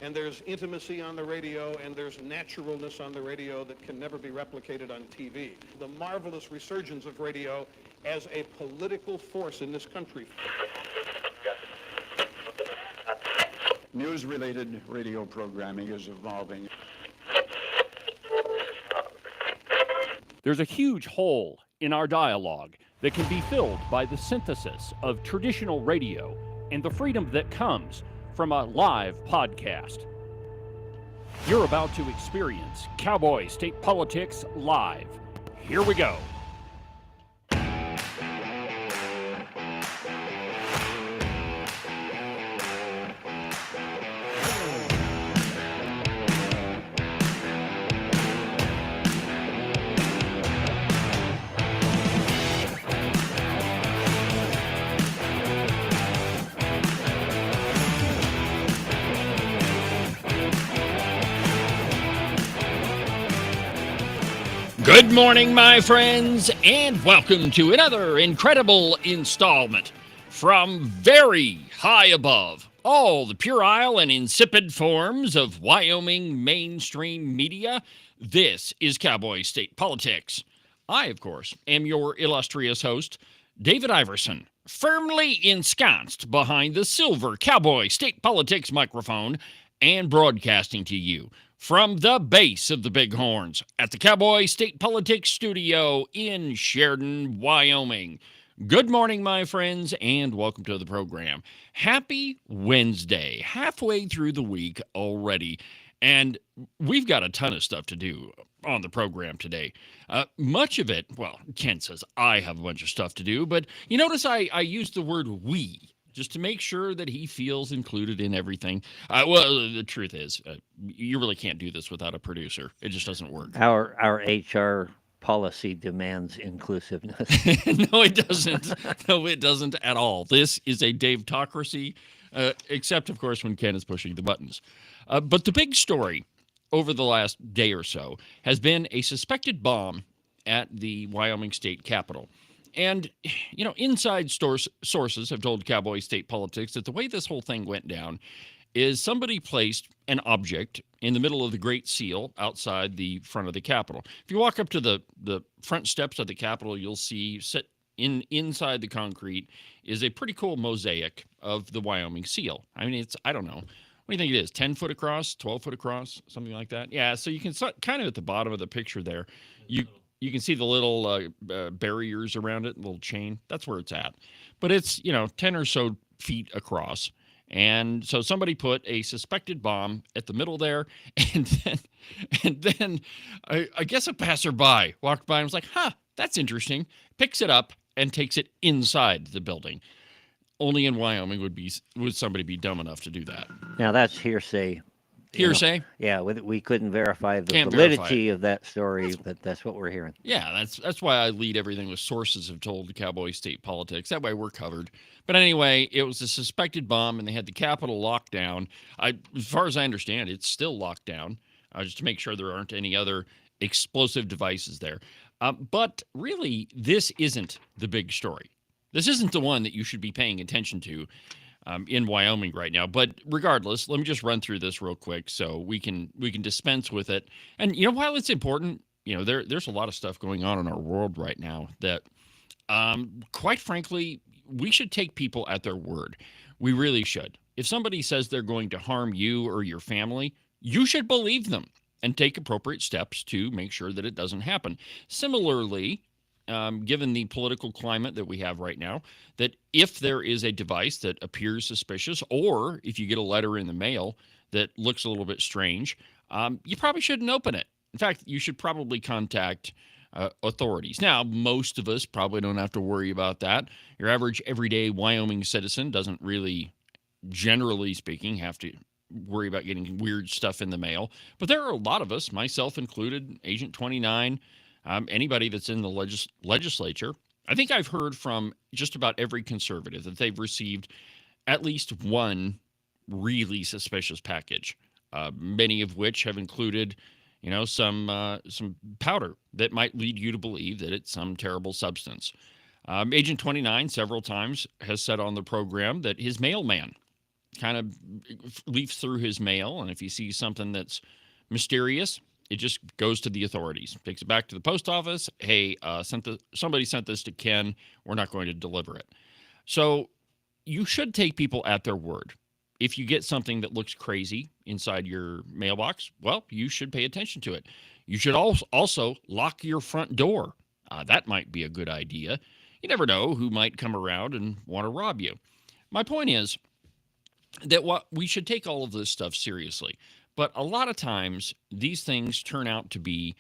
and there's intimacy on the radio, and there's naturalness on the radio that can never be replicated on TV. The marvelous resurgence of radio as a political force in this country. News-related radio programming is evolving. There's a huge hole in our dialogue that can be filled by the synthesis of traditional radio and the freedom that comes from a live podcast. You're about to experience Cowboy State Politics live. Here we go. Good morning, my friends, and welcome to another incredible installment from very high above all the puerile and insipid forms of Wyoming mainstream media. This is Cowboy State Politics. I, of course, am your illustrious host, David Iverson, firmly ensconced behind the silver Cowboy State Politics microphone and broadcasting to you from the base of the Bighorns at the Cowboy State Politics studio in Sheridan, Wyoming. Good morning, my friends, and welcome to the program. Happy Wednesday, halfway through the week already, and we've got a ton of stuff to do on the program today. Much of it, well, Ken says I have a bunch of stuff to do, but you notice I used the word we, just to make sure that he feels included in everything. Well, the truth is, you really can't do this without a producer. It just doesn't work. Our HR policy demands inclusiveness. No, it doesn't. No, it doesn't at all. This is a Dave-tocracy, except, of course, when Ken is pushing the buttons. But the big story over the last day or so has been a suspected bomb at the Wyoming State Capitol. And, you know, inside sources have told Cowboy State Politics that the way this whole thing went down is somebody placed an object in the middle of the Great Seal outside the front of the Capitol. If you walk up to the front steps of the Capitol, you'll see inside the concrete is a pretty cool mosaic of the Wyoming seal. I mean, it's, I don't know. What do you think it is? 10 foot across, 12 foot across, something like that? Yeah, so you can kind of at the bottom of the picture there, you can see the little barriers around it, little chain. That's where it's at. But it's, 10 or so feet across. And so somebody put a suspected bomb at the middle there. And then I guess a passerby walked by and was like, that's interesting. Picks it up and takes it inside the building. Only in Wyoming would somebody be dumb enough to do that. Now, that's hearsay. Hearsay? Yeah, we couldn't verify the validity of that story, but that's what we're hearing. Yeah, that's why I lead everything with sources have told Cowboy State Politics. That way we're covered. But anyway, it was a suspected bomb, and they had the Capitol locked down. As far as I understand, it's still locked down, just to make sure there aren't any other explosive devices there. But really, this isn't the big story. This isn't the one that you should be paying attention to in Wyoming right now. But regardless, let me just run through this real quick so we can dispense with it. And, while it's important, there's a lot of stuff going on in our world right now that, quite frankly, we should take people at their word. We really should. If somebody says they're going to harm you or your family, you should believe them and take appropriate steps to make sure that it doesn't happen. Similarly, given the political climate that we have right now, that if there is a device that appears suspicious, or if you get a letter in the mail that looks a little bit strange, you probably shouldn't open it. In fact, you should probably contact authorities. Now, most of us probably don't have to worry about that. Your average everyday Wyoming citizen doesn't really, generally speaking, have to worry about getting weird stuff in the mail. But there are a lot of us, myself included, Agent 29, anybody that's in the legislature. I think I've heard from just about every conservative that they've received at least one really suspicious package, many of which have included, some powder that might lead you to believe that it's some terrible substance. Agent 29 several times has said on the program that his mailman kind of leafs through his mail, and if he sees something that's mysterious, it just goes to the authorities, takes it back to the post office. Hey, somebody sent this to Ken. We're not going to deliver it. So you should take people at their word. If you get something that looks crazy inside your mailbox, well, you should pay attention to it. You should also lock your front door. That might be a good idea. You never know who might come around and want to rob you. My point is that we should take all of this stuff seriously. But a lot of times, these things turn out to be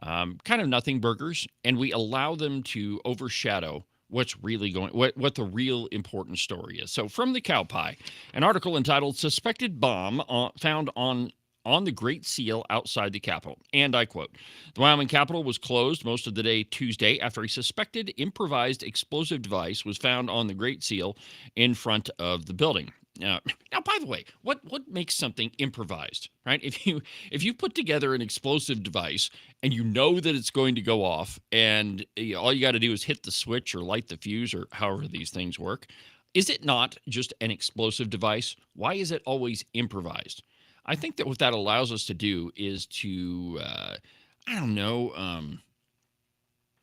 kind of nothing burgers, and we allow them to overshadow what's really what the real important story is. So from the Cow Pie, an article entitled "Suspected Bomb Found on the Great Seal Outside the Capitol." And I quote, "The Wyoming Capitol was closed most of the day Tuesday after a suspected improvised explosive device was found on the Great Seal in front of the building." Now, by the way, what makes something improvised, right? If you put together an explosive device and you know that it's going to go off, and all you got to do is hit the switch or light the fuse or however these things work, is it not just an explosive device? Why is it always improvised? I think that what that allows us to do is to,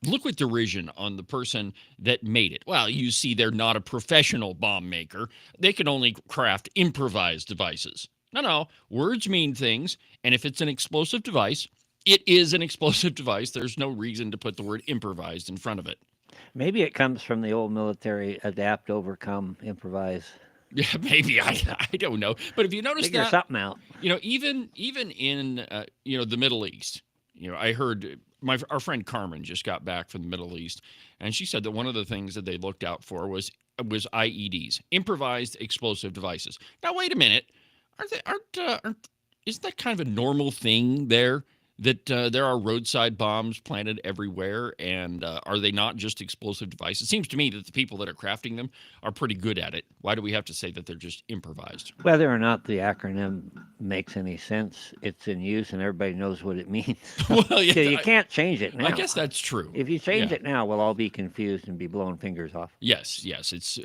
look with derision on the person that made it. Well, you see, they're not a professional bomb maker. They can only craft improvised devices. No, words mean things, and if it's an explosive device, it is an explosive device. There's no reason to put the word improvised in front of it. Maybe it comes from the old military: adapt, overcome, improvise. Yeah, maybe. I don't know. But if you notice Figure something out. Even in the Middle East, I heard our friend Carmen just got back from the Middle East, and she said that one of the things that they looked out for was IEDs, improvised explosive devices. Now, wait a minute, isn't that kind of a normal thing there? That there are roadside bombs planted everywhere, and are they not just explosive devices? It seems to me that the people that are crafting them are pretty good at it. Why do we have to say that they're just improvised? Whether or not the acronym makes any sense, it's in use, and everybody knows what it means. Well, yeah, so you can't change it now. I guess that's true. If you change it now, we'll all be confused and be blowing fingers off. Yes. It's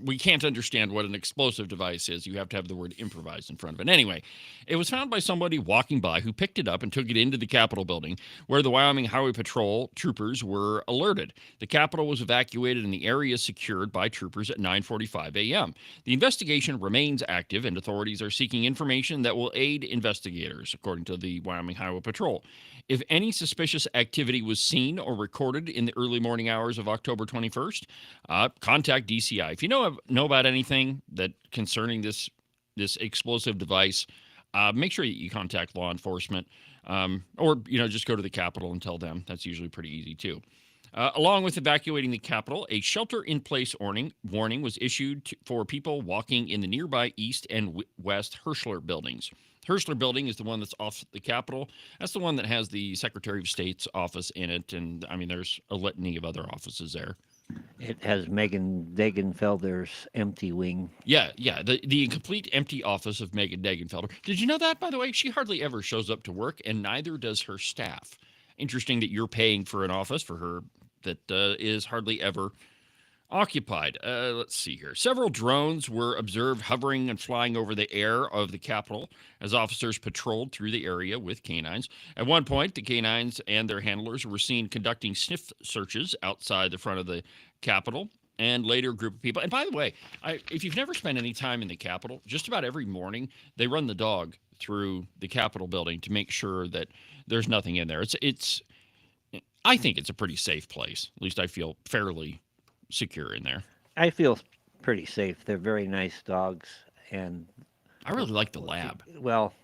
we can't understand what an explosive device is. You have to have the word improvised in front of it. Anyway, it was found by somebody walking by who picked it up and took it into the Capitol building, where the Wyoming Highway Patrol troopers were alerted. The Capitol was evacuated and the area secured by troopers at 9:45 a.m. The investigation remains active, and authorities are seeking information that will aid investigators, according to the Wyoming Highway Patrol. If any suspicious activity was seen or recorded in the early morning hours of October 21st, contact DCI. If you know about anything that concerning this explosive device, make sure that you contact law enforcement, or just go to the Capitol and tell them. That's usually pretty easy too. Along with evacuating the Capitol, a shelter-in-place warning was issued for people walking in the nearby East and West Hirschler buildings. Hirschler building is the one that's off the Capitol. That's the one that has the Secretary of State's office in it, and there's a litany of other offices there. It has Megan Degenfelder's empty wing. Yeah, the complete empty office of Megan Degenfelder. Did you know that, by the way? She hardly ever shows up to work, and neither does her staff. Interesting that you're paying for an office for her that is hardly ever occupied. Let's see here. Several drones were observed hovering and flying over the air of the Capitol as officers patrolled through the area with canines. At one point, the canines and their handlers were seen conducting sniff searches outside the front of the Capitol, and later a group of people. And by the way, if you've never spent any time in the Capitol, just about every morning they run the dog through the Capitol building to make sure that there's nothing in there. I think it's a pretty safe place. At least I feel fairly secure in there. I feel pretty safe. They're very nice dogs, and I really like the lab. Well,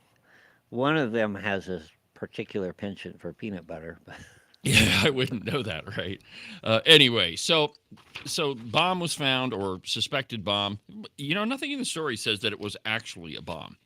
one of them has a particular penchant for peanut butter. Yeah, I wouldn't know that, right? Anyway, so bomb was found, or suspected bomb. Nothing in the story says that it was actually a bomb.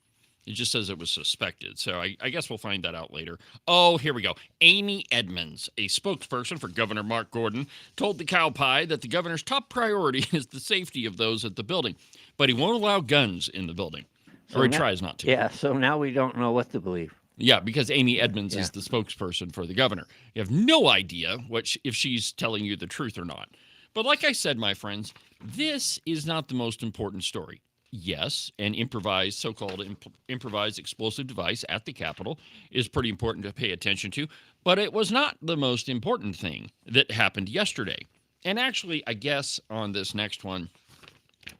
It just says it was suspected. So I guess we'll find that out later. Oh, here we go. Amy Edmonds, a spokesperson for Governor Mark Gordon, told the Cow Pie that the governor's top priority is the safety of those at the building, but he won't allow guns in the building, or he tries not to. Yeah, so now we don't know what to believe. Yeah, because Amy Edmonds is the spokesperson for the governor. You have no idea if she's telling you the truth or not. But like I said, my friends, this is not the most important story. yes, an improvised, so-called improvised explosive device at the Capitol is pretty important to pay attention to, but it was not the most important thing that happened yesterday. And actually, I guess on this next one,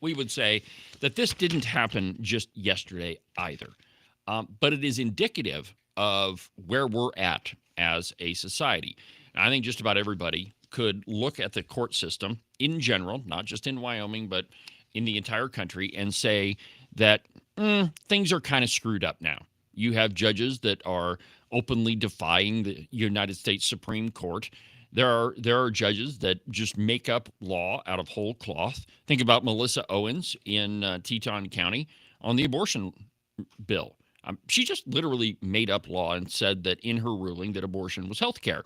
we would say that this didn't happen just yesterday either. But it is indicative of where we're at as a society. And I think just about everybody could look at the court system in general, not just in Wyoming, but in the entire country, and say that things are kind of screwed up now. You have judges that are openly defying the United States Supreme Court. There are judges that just make up law out of whole cloth. Think about Melissa Owens in Teton County on the abortion bill. She just literally made up law and said that in her ruling that abortion was health care.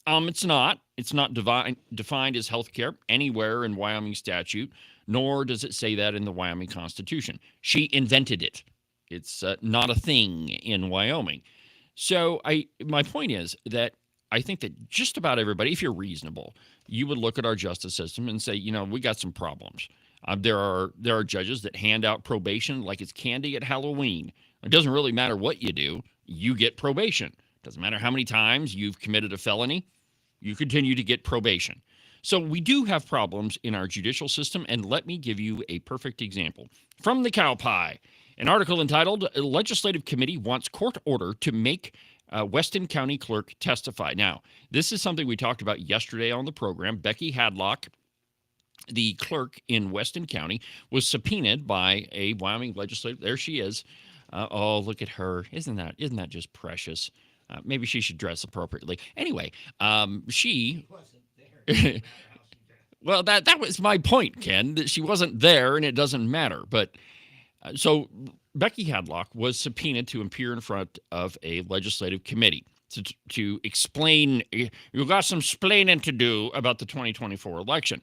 It's not. It's not defined as health care anywhere in Wyoming statute, nor does it say that in the Wyoming Constitution. She invented it. It's not a thing in Wyoming. So my point is that I think that just about everybody, if you're reasonable, you would look at our justice system and say, we got some problems. There are judges that hand out probation like it's candy at Halloween. It doesn't really matter what you do. You get probation. Doesn't matter how many times you've committed a felony. You continue to get probation. So we do have problems in our judicial system, and let me give you a perfect example. From the Cow Pie, an article entitled, Legislative Committee Wants Court Order to Make Weston County Clerk Testify. Now, this is something we talked about yesterday on the program. Becky Hadlock, the clerk in Weston County, was subpoenaed by a Wyoming legislative. There she is. Oh, look at her. Isn't that just precious? Maybe she should dress appropriately. Anyway, she wasn't there. Well, that was my point, Ken, that she wasn't there and it doesn't matter. But so Becky Hadlock was subpoenaed to appear in front of a legislative committee to explain. You got some splaining to do about the 2024 election.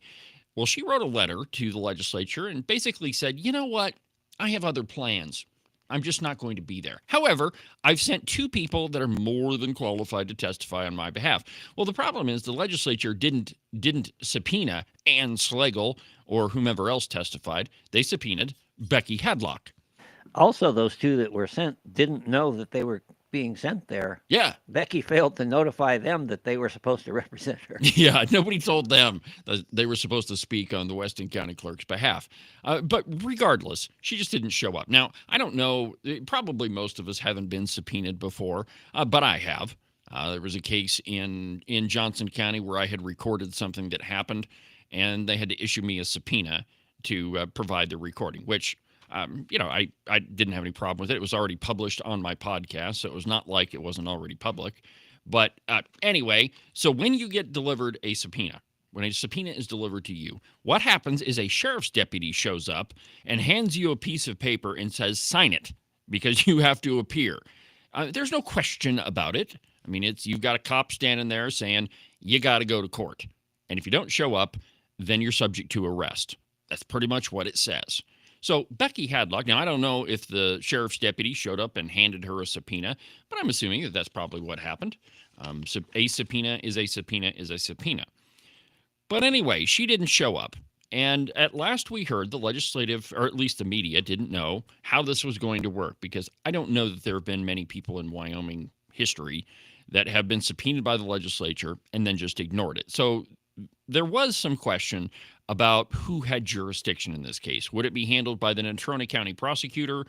Well, she wrote a letter to the legislature and basically said, you know what? I have other plans. I'm just not going to be there. However, I've sent two people that are more than qualified to testify on my behalf. Well, the problem is the legislature didn't subpoena Ann Schlegel or whomever else testified. They subpoenaed Becky Hadlock. Also, those two that were sent didn't know that they were being sent there. Yeah. Becky failed to notify them that they were supposed to represent her. Yeah, nobody told them that they were supposed to speak on the Weston County Clerk's behalf. But regardless, she just didn't show up. Now, I don't know, probably most of us haven't been subpoenaed before, but I have. There was a case in Johnson County where I had recorded something that happened, and they had to issue me a subpoena to provide the recording, which I didn't have any problem with it. It was already published on my podcast, so it was not like it wasn't already public. But anyway, so when you get delivered a subpoena, when a subpoena is delivered to you, what happens is a sheriff's deputy shows up and hands you a piece of paper and says, sign it, because you have to appear. There's no question about it. I mean, you've got a cop standing there saying, you got to go to court. And if you don't show up, then you're subject to arrest. That's pretty much what it says. So Becky Hadlock, now I don't know if the sheriff's deputy showed up and handed her a subpoena, but I'm assuming that that's probably what happened. So a subpoena is a subpoena is a subpoena. But anyway, she didn't show up. And at last we heard the legislative, or at least the media, didn't know how this was going to work, because I don't know that there have been many people in Wyoming history that have been subpoenaed by the legislature and then just ignored it. So there was some question about who had jurisdiction in this case. Would it be handled by the Natrona County prosecutor,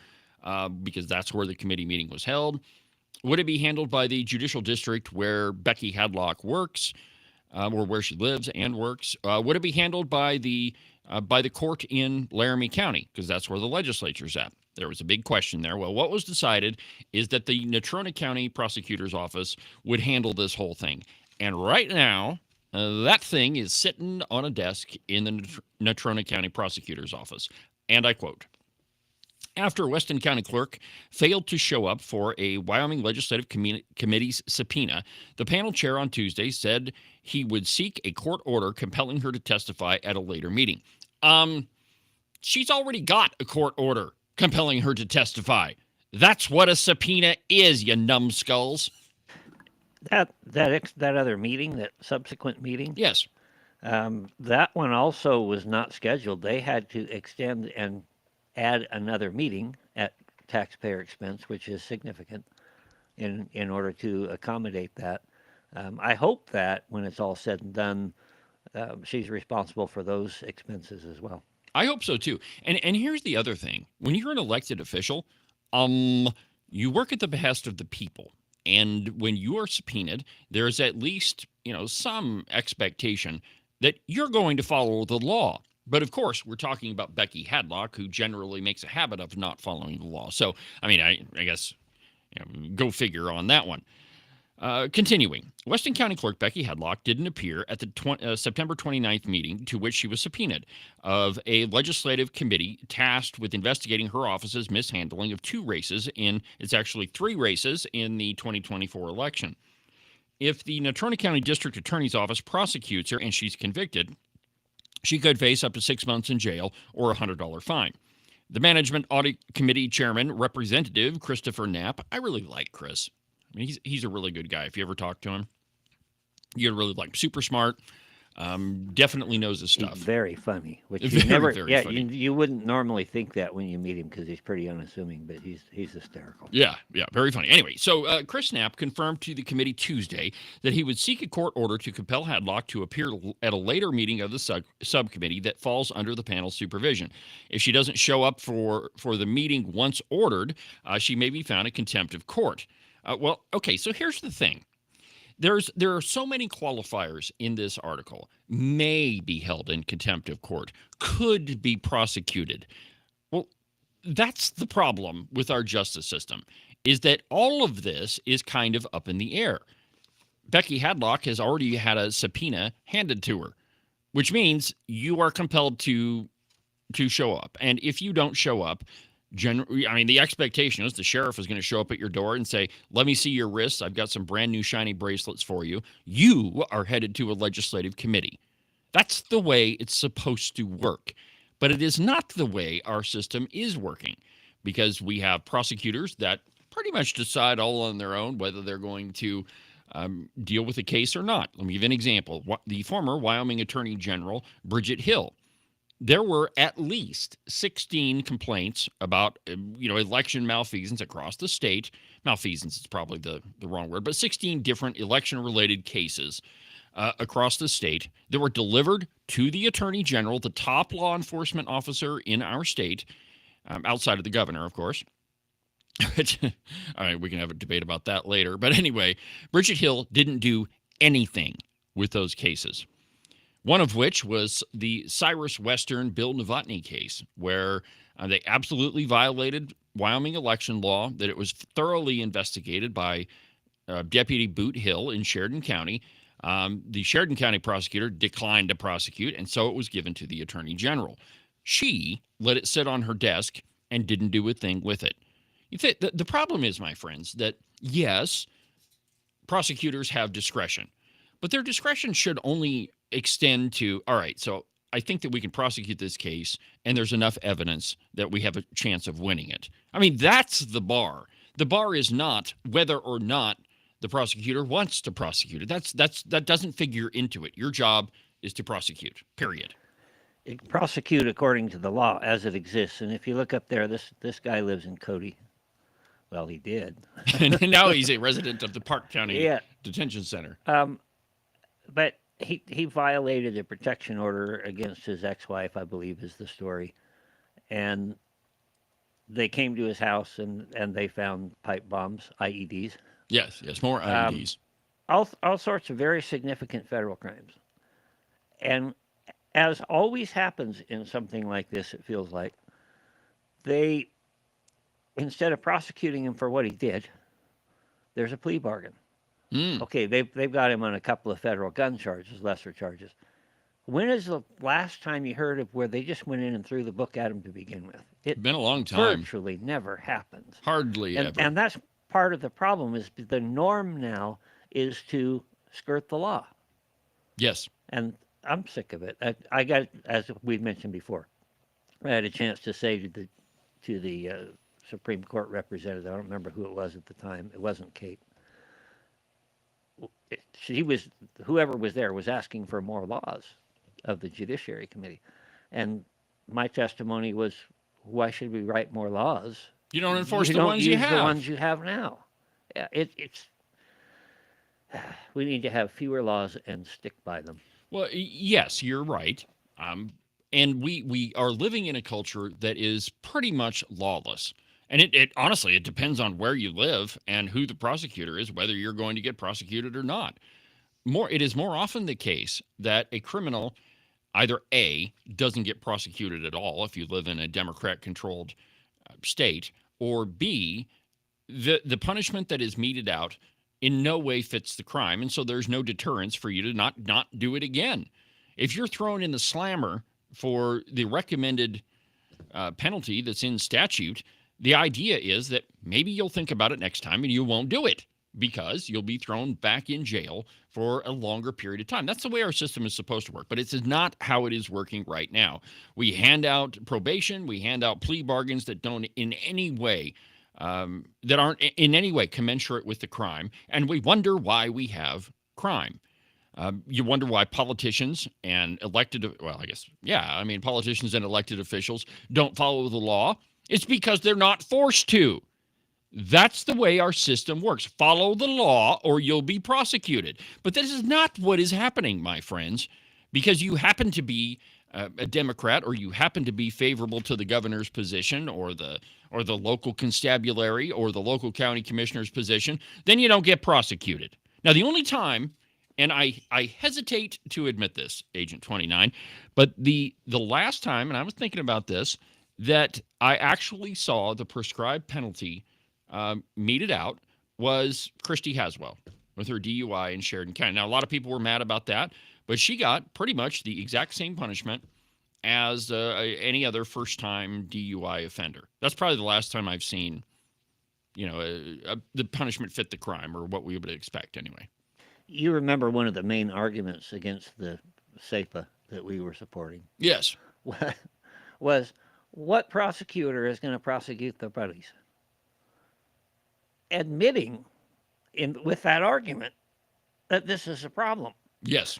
because that's where the committee meeting was held? Would it be handled by the judicial district where Becky Hadlock works, or where she lives and works? Would it be handled by the court in Laramie County, because that's where the legislature's at? There was a big question there. Well, what was decided is that the Natrona County prosecutor's office would handle this whole thing. And right now, that thing is sitting on a desk in the Natrona County prosecutor's office. And I quote, after Weston County Clerk failed to show up for a Wyoming Legislative Committee's subpoena, the panel chair on Tuesday said he would seek a court order compelling her to testify at a later meeting. She's already got a court order compelling her to testify. That's what a subpoena is, you numbskulls. That other meeting, that subsequent meeting, Yes. that one also was not scheduled. They had to extend and add another meeting at taxpayer expense, which is significant in order to accommodate that. I hope that when it's all said and done, she's responsible for those expenses as well. I hope so too. And here's the other thing: when you're an elected official, um, you work at the behest of the people, and when you are subpoenaed, there's at least some expectation that you're going to follow the law. But of course, we're talking about Becky Hadlock, who generally makes a habit of not following the law. So, I mean, I guess go figure on that one. Continuing, Weston County Clerk Becky Hadlock didn't appear at the September 29th meeting to which she was subpoenaed of a legislative committee tasked with investigating her office's mishandling of it's actually 3 races in the 2024 election. If the Natrona County District Attorney's Office prosecutes her and she's convicted, she could face up to 6 months in jail or a $100 fine. The Management Audit Committee Chairman, Representative Christopher Knapp, I really like Chris. I mean, he's a really good guy. If you ever talk to him, you'd really like him. Super smart. Definitely knows his stuff. He's very funny, which Very, you never, very funny. you wouldn't normally think that when you meet him because he's pretty unassuming, but he's hysterical. Yeah, very funny. Anyway, so Chris Knapp confirmed to the committee Tuesday that he would seek a court order to compel Hadlock to appear at a later meeting of the subcommittee that falls under the panel's supervision. If she doesn't show up for the meeting once ordered, she may be found in contempt of court. Okay, so here's the thing. There are so many qualifiers in this article. May be held in contempt of court, could be prosecuted. Well, that's the problem with our justice system, is that all of this is kind of up in the air. Becky Hadlock has already had a subpoena handed to her, which means you are compelled to show up. And if you don't show up, the expectation is the sheriff is going to show up at your door and say, let me see your wrists. I've got some brand new shiny bracelets for you. You are headed to a legislative committee. That's the way it's supposed to work. But it is not the way our system is working, because we have prosecutors that pretty much decide all on their own whether they're going to deal with a case or not. Let me give you an example. The former Wyoming Attorney General, Bridget Hill, there were at least 16 complaints about, election malfeasance across the state. Malfeasance is probably the wrong word, but 16 different election-related cases across the state that were delivered to the Attorney General, the top law enforcement officer in our state, outside of the governor, of course. All right, we can have a debate about that later. But anyway, Bridget Hill didn't do anything with those cases. One of which was the Cyrus Western Bill Novotny case, where they absolutely violated Wyoming election law, that it was thoroughly investigated by Deputy Boot Hill in Sheridan County. The Sheridan County prosecutor declined to prosecute, and so it was given to the Attorney General. She let it sit on her desk and didn't do a thing with it. The problem is, my friends, that yes, prosecutors have discretion, but their discretion should only extend to, all right, so I think that we can prosecute this case and there's enough evidence that we have a chance of winning it. I mean, that's the bar. The bar is not whether or not the prosecutor wants to prosecute it. That doesn't figure into it. Your job is to prosecute, period. Prosecute according to the law as it exists. And if you look up there, this guy lives in Cody. Well, he did. And now he's a resident of the Park County Detention Center. But he violated a protection order against his ex-wife, I believe is the story. And they came to his house and they found pipe bombs, IEDs. Yes, more IEDs. All sorts of very significant federal crimes. And as always happens in something like this, it feels like, they, instead of prosecuting him for what he did, there's a plea bargain. Okay, they've got him on a couple of federal gun charges, lesser charges. When is the last time you heard of where they just went in and threw the book at him to begin with? It's been a long time. Virtually never happens. Hardly ever. And that's part of the problem, is the norm now is to skirt the law. Yes. And I'm sick of it. I got, as we've mentioned before, I had a chance to say to the Supreme Court representative, I don't remember who it was at the time, it wasn't Kate. Whoever was there was asking for more laws of the Judiciary Committee. And my testimony was, why should we write more laws? You don't enforce You the don't ones you use have. the ones you have now. Yeah, it's we need to have fewer laws and stick by them. Well, yes, you're right. And we are living in a culture that is pretty much lawless. And it honestly, it depends on where you live and who the prosecutor is, whether you're going to get prosecuted or not. It is more often the case that a criminal either A, doesn't get prosecuted at all if you live in a Democrat controlled state, or B, the punishment that is meted out in no way fits the crime, and so there's no deterrence for you to not do it again. If you're thrown in the slammer for the recommended penalty that's in statute, the idea is that maybe you'll think about it next time and you won't do it because you'll be thrown back in jail for a longer period of time. That's the way our system is supposed to work, but it's not how it is working right now. We hand out probation, we hand out plea bargains that don't in any way that aren't in any way commensurate with the crime, and we wonder why we have crime. You wonder why politicians and politicians and elected officials don't follow the law. It's because they're not forced to. That's the way our system works. Follow the law or you'll be prosecuted. But this is not what is happening, my friends, because you happen to be a Democrat or you happen to be favorable to the governor's position or the local constabulary or the local county commissioner's position, then you don't get prosecuted. Now, the only time, and I hesitate to admit this, Agent 29, but the last time, and I was thinking about this, that I actually saw the prescribed penalty meted out was Christy Haswell with her DUI in Sheridan County. Now, a lot of people were mad about that, but she got pretty much the exact same punishment as any other first-time DUI offender. That's probably the last time I've seen, the punishment fit the crime, or what we would expect anyway. You remember one of the main arguments against the SEPA that we were supporting? Yes. Was what prosecutor is going to prosecute their buddies? Admitting with that argument that this is a problem. Yes,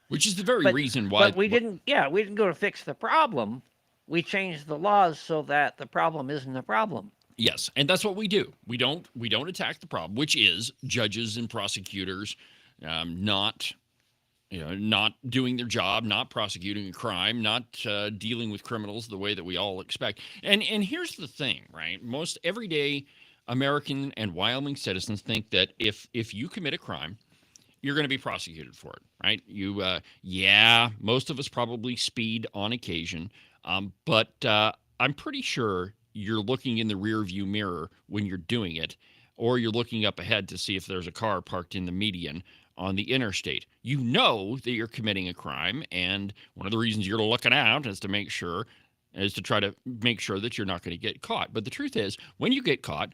which is the very reason why. But we didn't go to fix the problem. We changed the laws so that the problem isn't a problem. Yes, and that's what we do. We don't attack the problem, which is judges and prosecutors not doing their job, not prosecuting a crime, not dealing with criminals the way that we all expect. And here's the thing, right? Most everyday American and Wyoming citizens think that if you commit a crime, you're going to be prosecuted for it, right? Most of us probably speed on occasion, but I'm pretty sure you're looking in the rear view mirror when you're doing it, or you're looking up ahead to see if there's a car parked in the median on the interstate. You know that you're committing a crime, and one of the reasons you're looking out is to try to make sure that you're not going to get caught. But the truth is, when you get caught,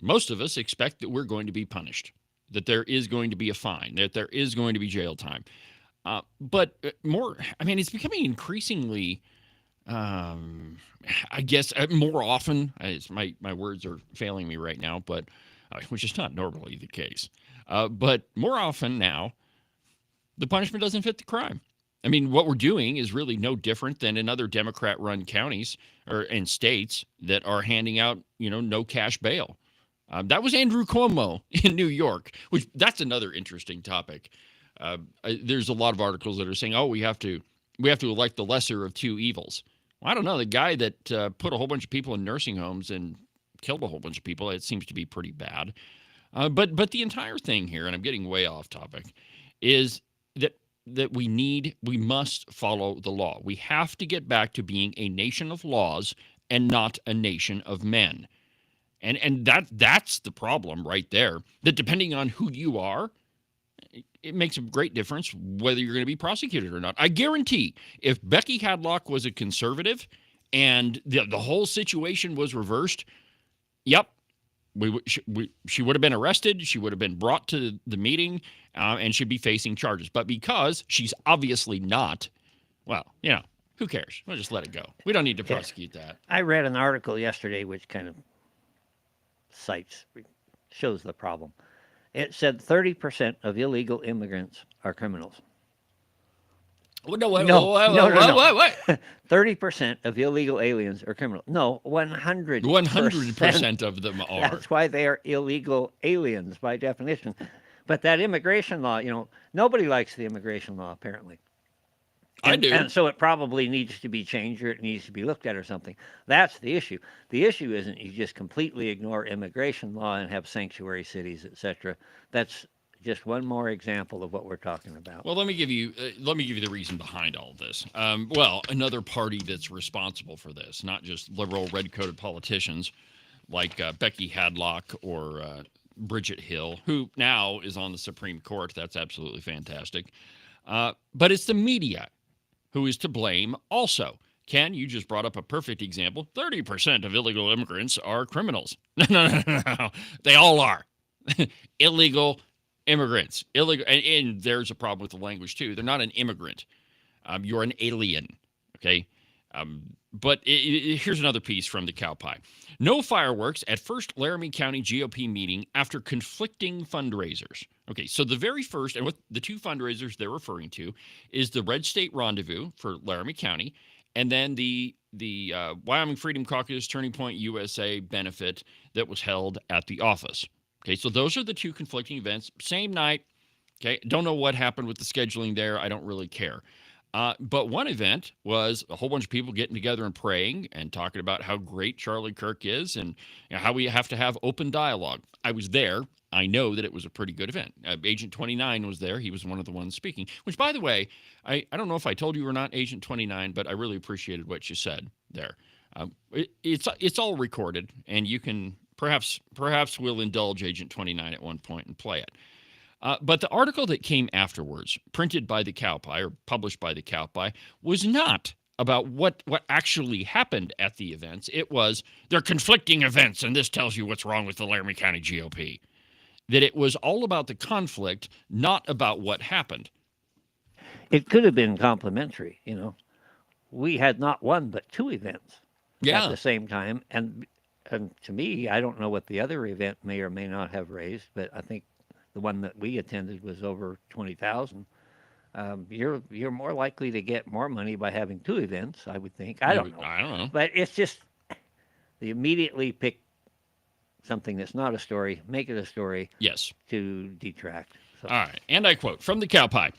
most of us expect that we're going to be punished, that there is going to be a fine, that there is going to be jail time. But it's becoming increasingly, more often, my words are failing me right now, but which is not normally the case. But more often now, the punishment doesn't fit the crime. I mean, what we're doing is really no different than in other Democrat-run counties and states that are handing out, no cash bail. That was Andrew Cuomo in New York, which that's another interesting topic. There's a lot of articles that are saying, we have to elect the lesser of two evils. Well, I don't know. The guy that put a whole bunch of people in nursing homes and killed a whole bunch of people, it seems to be pretty bad. But the entire thing here, and I'm getting way off topic, is that we must follow the law. We have to get back to being a nation of laws and not a nation of men. And that's the problem right there, that depending on who you are, it makes a great difference whether you're going to be prosecuted or not. I guarantee if Becky Hadlock was a conservative and the whole situation was reversed, she would have been arrested. She would have been brought to the meeting and she'd be facing charges. But because she's obviously not, who cares? We'll just let it go. We don't need to prosecute that. I read an article yesterday which kind of shows the problem. It said 30% of illegal immigrants are criminals. Well, no, what, No, what, no, what, no, what, no. what? 30% of illegal aliens are criminal. No, 100%. 100% of them are. That's why they are illegal aliens by definition. But that immigration law, nobody likes the immigration law apparently. I do. And so it probably needs to be changed or it needs to be looked at or something. That's the issue. The issue isn't you just completely ignore immigration law and have sanctuary cities, etc. That's just one more example of what we're talking about. Well, let me give you the reason behind all of this. Well, another party that's responsible for this, not just liberal red-coated politicians like Becky Hadlock or Bridget Hill, who now is on the Supreme Court. That's absolutely fantastic. But it's the media who is to blame also. Ken, you just brought up a perfect example. 30% of illegal immigrants are criminals. No. They all are. Illegal immigrants. Illegal, and there's a problem with the language, too. They're not an immigrant. You're an alien, okay? But here's another piece from the Cow Pie. No fireworks at first Laramie County GOP meeting after conflicting fundraisers. Okay, so the very first, and what the two fundraisers they're referring to is the Red State Rendezvous for Laramie County, and then the Wyoming Freedom Caucus Turning Point USA benefit that was held at the office. Okay, so those are the two conflicting events, same night. Okay, don't know what happened with the scheduling there. I don't really care. But one event was a whole bunch of people getting together and praying and talking about how great Charlie Kirk is and how we have to have open dialogue. I was there. I know that it was a pretty good event. Agent 29 was there. He was one of the ones speaking, which, by the way, I don't know if I told you or not, Agent 29, but I really appreciated what you said there. It's all recorded, and you can perhaps we'll indulge Agent 29 at one point and play it. But the article that came afterwards, printed by the Cow Pie or published by the Cow Pie, was not about what actually happened at the events. It was, they're conflicting events, and this tells you what's wrong with the Laramie County GOP. That it was all about the conflict, not about what happened. It could have been complementary, We had not one but two events at the same time. And to me, I don't know what the other event may or may not have raised, but I think the one that we attended was over 20,000. You're more likely to get more money by having two events, I would think. I don't know. But it's just they immediately pick something that's not a story, make it a story. Yes. To detract. So. All right, and I quote from the Cow Pie.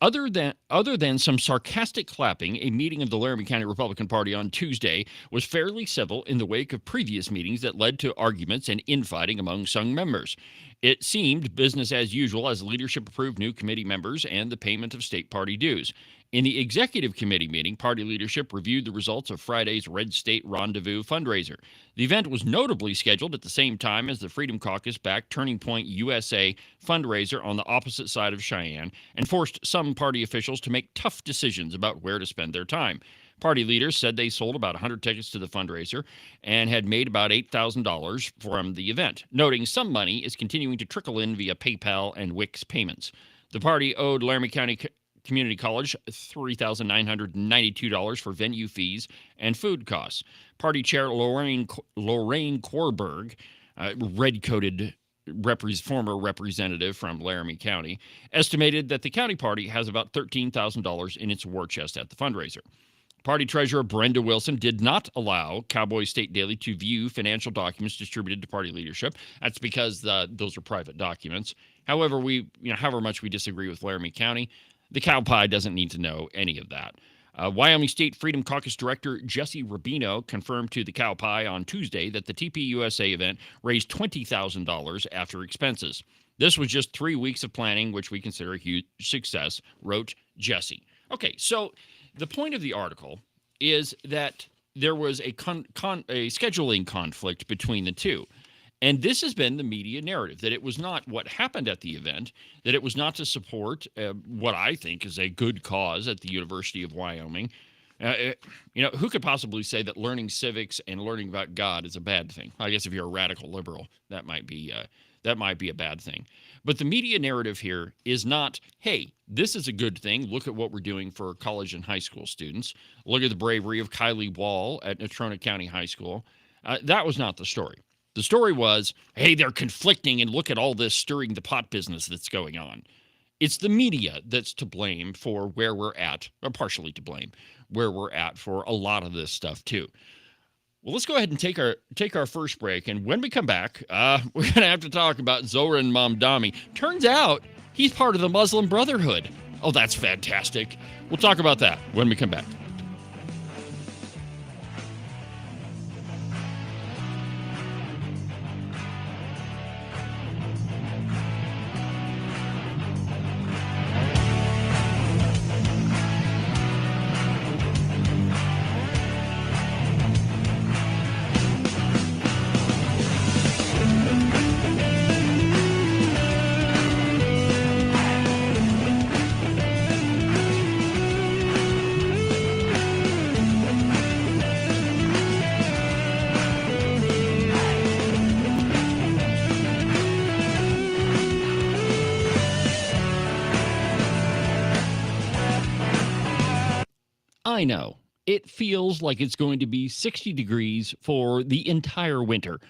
Other than some sarcastic clapping, a meeting of the Laramie County Republican Party on Tuesday was fairly civil in the wake of previous meetings that led to arguments and infighting among some members. It seemed business as usual as leadership approved new committee members and the payment of state party dues. In the executive committee meeting, party leadership reviewed the results of Friday's Red State Rendezvous fundraiser. The event was notably scheduled at the same time as the Freedom Caucus-backed Turning Point USA fundraiser on the opposite side of Cheyenne and forced some party officials to make tough decisions about where to spend their time. Party leaders said they sold about 100 tickets to the fundraiser and had made about $8,000 from the event, noting some money is continuing to trickle in via PayPal and Wix payments. The party owed Laramie County Community College $3,992 for venue fees and food costs. Party chair Lorraine Korberg, red-coated former representative from Laramie County, estimated that the county party has about $13,000 in its war chest at the fundraiser. Party treasurer Brenda Wilson did not allow Cowboy State Daily to view financial documents distributed to party leadership. That's because those are private documents. However, however much we disagree with Laramie County, the Cow Pie doesn't need to know any of that. Wyoming State Freedom Caucus Director Jesse Rubino confirmed to the Cow Pie on Tuesday that the TPUSA event raised $20,000 after expenses. This was just 3 weeks of planning, which we consider a huge success, wrote Jesse. Okay, so the point of the article is that there was a scheduling conflict between the two. And this has been the media narrative, that it was not what happened at the event, that it was not to support what I think is a good cause at the University of Wyoming. Who could possibly say that learning civics and learning about God is a bad thing? I guess if you're a radical liberal, that might be a bad thing. But the media narrative here is not, hey, this is a good thing. Look at what we're doing for college and high school students. Look at the bravery of Kylie Wall at Natrona County High School. That was not the story. The story was, hey, they're conflicting and look at all this stirring the pot business that's going on. It's the media that's to blame for where we're at, or partially to blame, where we're at for a lot of this stuff too. Well, let's go ahead and take our first break, and when we come back, we're gonna have to talk about Zoran Mamdani. Turns out he's part of the Muslim Brotherhood. Oh, that's fantastic. We'll talk about that when we come back. I know. It feels like it's going to be 60 degrees for the entire winter.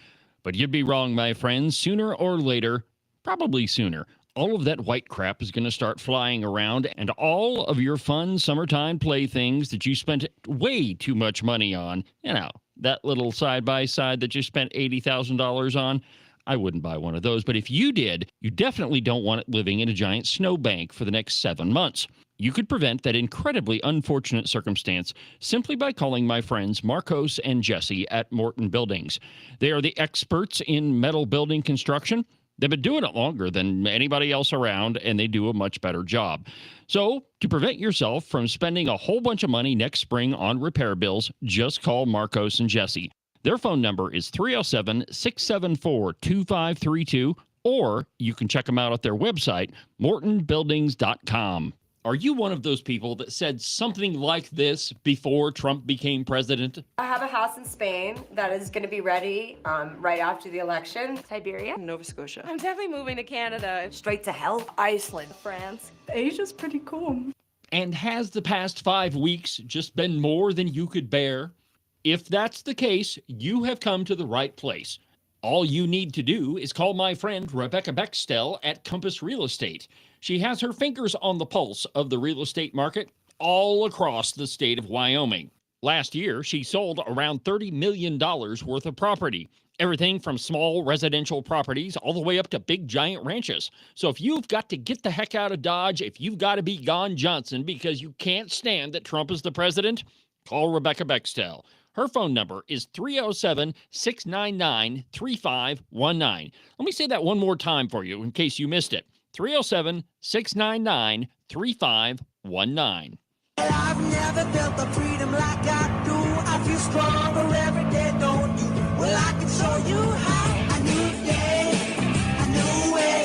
But you'd be wrong, my friends. Sooner or later, probably sooner, all of that white crap is going to start flying around, and all of your fun summertime playthings that you spent way too much money on, that little side-by-side that you spent $80,000 on, I wouldn't buy one of those. But if you did, you definitely don't want it living in a giant snowbank for the next 7 months. You could prevent that incredibly unfortunate circumstance simply by calling my friends Marcos and Jesse at Morton Buildings. They are the experts in metal building construction. They've been doing it longer than anybody else around, and they do a much better job. So, to prevent yourself from spending a whole bunch of money next spring on repair bills, just call Marcos and Jesse. Their phone number is 307-674-2532, or you can check them out at their website, mortonbuildings.com. Are you one of those people that said something like this before Trump became president? I have a house in Spain that is going to be ready right after the election. Siberia, Nova Scotia. I'm definitely moving to Canada. Straight to hell. Iceland. France. Asia's pretty cool. And has the past 5 weeks just been more than you could bear? If that's the case, you have come to the right place. All you need to do is call my friend Rebecca Bextel at Compass Real Estate. She has her fingers on the pulse of the real estate market all across the state of Wyoming. Last year, she sold around $30 million worth of property. Everything from small residential properties all the way up to big giant ranches. So if you've got to get the heck out of Dodge, if you've got to be gone Johnson because you can't stand that Trump is the president, call Rebecca Bextel. Her phone number is 307-699-3519. Let me say that one more time for you in case you missed it. 307-699-3519. I've never felt the freedom like I do. I feel stronger every day, don't you? Well, I can show you how. A new day, a new way.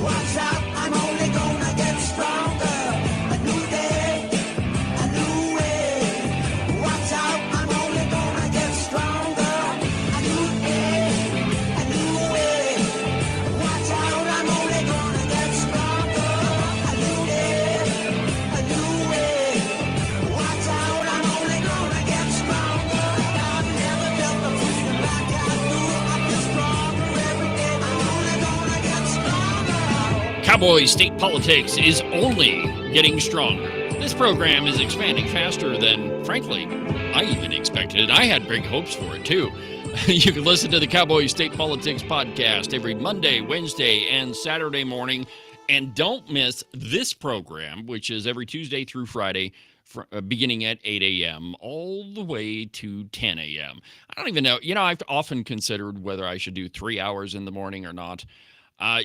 Watch out, I'm only gonna get stronger. A new day, a new way. Watch out, I'm only gonna get stronger. A new day, a new way. Watch out, I'm only gonna get stronger. A new day, a new way. Watch out, I'm only gonna get stronger. I've never felt the freedom like I do. I feel stronger every day. I'm only gonna get stronger. Cowboy State Politics is only getting stronger. This program is expanding faster than, frankly, I even expected. I had big hopes for it, too. You can listen to the Cowboy State Politics podcast every Monday, Wednesday, and Saturday morning. And don't miss this program, which is every Tuesday through Friday, beginning at 8 a.m. all the way to 10 a.m. I don't even know. I've often considered whether I should do 3 hours in the morning or not. I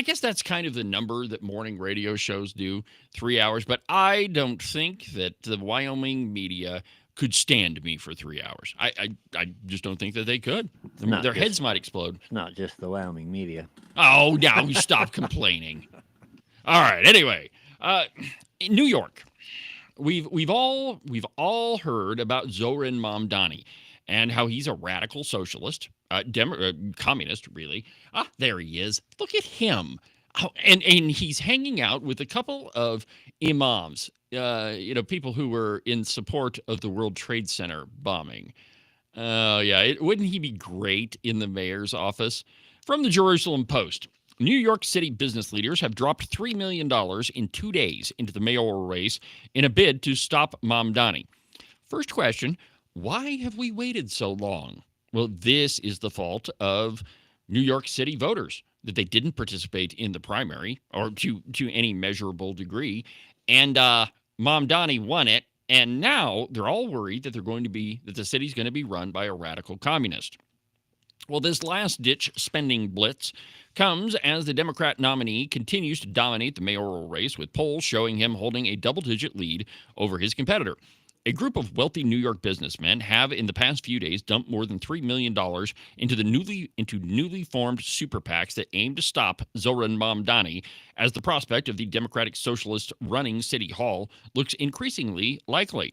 guess that's kind of the number that morning radio shows do, 3 hours. But I don't think that the Wyoming media could stand me for 3 hours. I just don't think that they could. Their heads might explode. It's not just the Wyoming media. Oh, now stop complaining. All right. Anyway, in New York, we've all heard about Zoran Mamdani and how he's a radical socialist, communist, really. There he is. Look at him. Oh, and he's hanging out with a couple of imams, people who were in support of the World Trade Center bombing. Yeah, wouldn't he be great in the mayor's office? From the Jerusalem Post, New York City business leaders have dropped $3 million in 2 days into the mayoral race in a bid to stop Mamdani. First question, why have we waited so long? Well, this is the fault of New York City voters, that they didn't participate in the primary or to any measurable degree. And Mamdani won it. And now they're all worried that the city's going to be run by a radical communist. Well, this last-ditch spending blitz comes as the Democrat nominee continues to dominate the mayoral race, with polls showing him holding a double-digit lead over his competitor. A group of wealthy New York businessmen have, in the past few days, dumped more than $3 million into newly formed super PACs that aim to stop Zoran Mamdani, as the prospect of the Democratic Socialist running City Hall looks increasingly likely.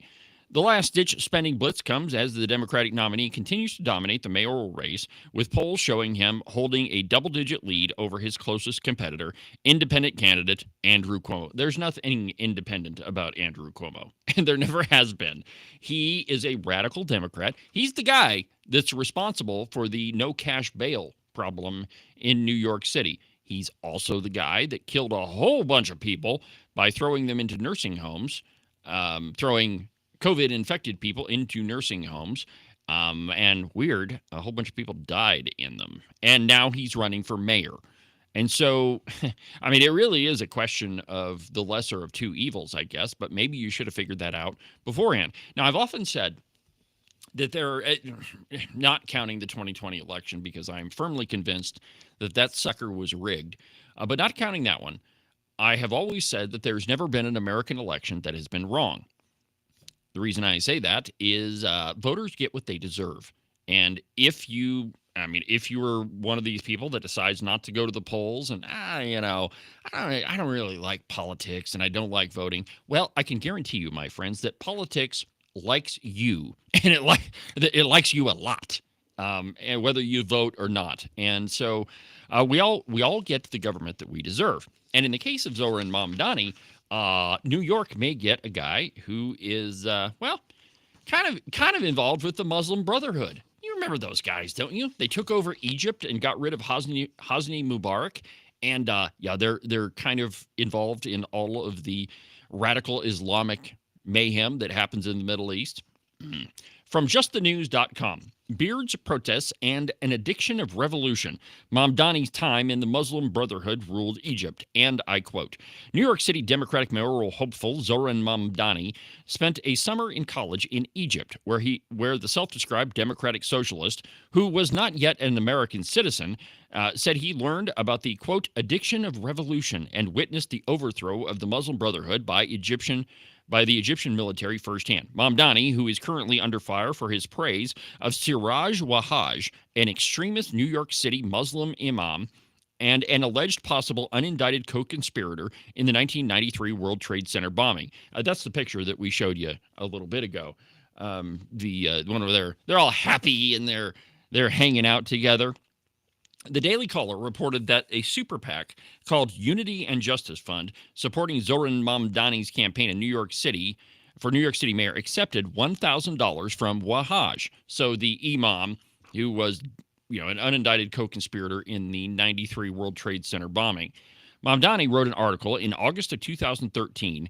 The last-ditch spending blitz comes as the Democratic nominee continues to dominate the mayoral race, with polls showing him holding a double-digit lead over his closest competitor, independent candidate Andrew Cuomo. There's nothing independent about Andrew Cuomo, and there never has been. He is a radical Democrat. He's the guy that's responsible for the no cash bail problem in New York City. He's also the guy that killed a whole bunch of people by throwing them into nursing homes, throwing COVID-infected people into nursing homes, and weird, a whole bunch of people died in them. And now he's running for mayor. And so, I mean, it really is a question of the lesser of two evils, I guess, but maybe you should have figured that out beforehand. Now, I've often said that not counting the 2020 election, because I'm firmly convinced that sucker was rigged, but not counting that one, I have always said that there's never been an American election that has been wrong. The reason I say that is voters get what they deserve. And if you're one of these people that decides not to go to the polls and, I don't really like politics and I don't like voting, well, I can guarantee you, my friends, that politics likes you, and it likes you a lot, and whether you vote or not. And so we all get the government that we deserve. And in the case of Zoran Mamdani, New York may get a guy who is, kind of involved with the Muslim Brotherhood. You remember those guys, don't you? They took over Egypt and got rid of Hosni Mubarak, and they're kind of involved in all of the radical Islamic mayhem that happens in the Middle East. From justthenews.com, beards, protests, and an addiction of revolution. Mamdani's time in the Muslim Brotherhood ruled Egypt. And I quote, New York City Democratic mayoral hopeful Zoran Mamdani spent a summer in college in Egypt, where the self-described democratic socialist, who was not yet an American citizen, said he learned about the, quote, addiction of revolution and witnessed the overthrow of the Muslim Brotherhood by the Egyptian military firsthand. Mamdani, who is currently under fire for his praise of Siraj Wahhaj, an extremist New York City Muslim imam and an alleged possible unindicted co-conspirator in the 1993 World Trade Center bombing. That's the picture that we showed you a little bit ago. The one over there, they're all happy and they're hanging out together. The Daily Caller reported that a super PAC called Unity and Justice Fund, supporting Zoran Mamdani's campaign in New York City for New York City mayor, accepted $1,000 from Wahhaj, so the imam who was, an unindicted co-conspirator in the 93 World Trade Center bombing. Mamdani wrote an article in August of 2013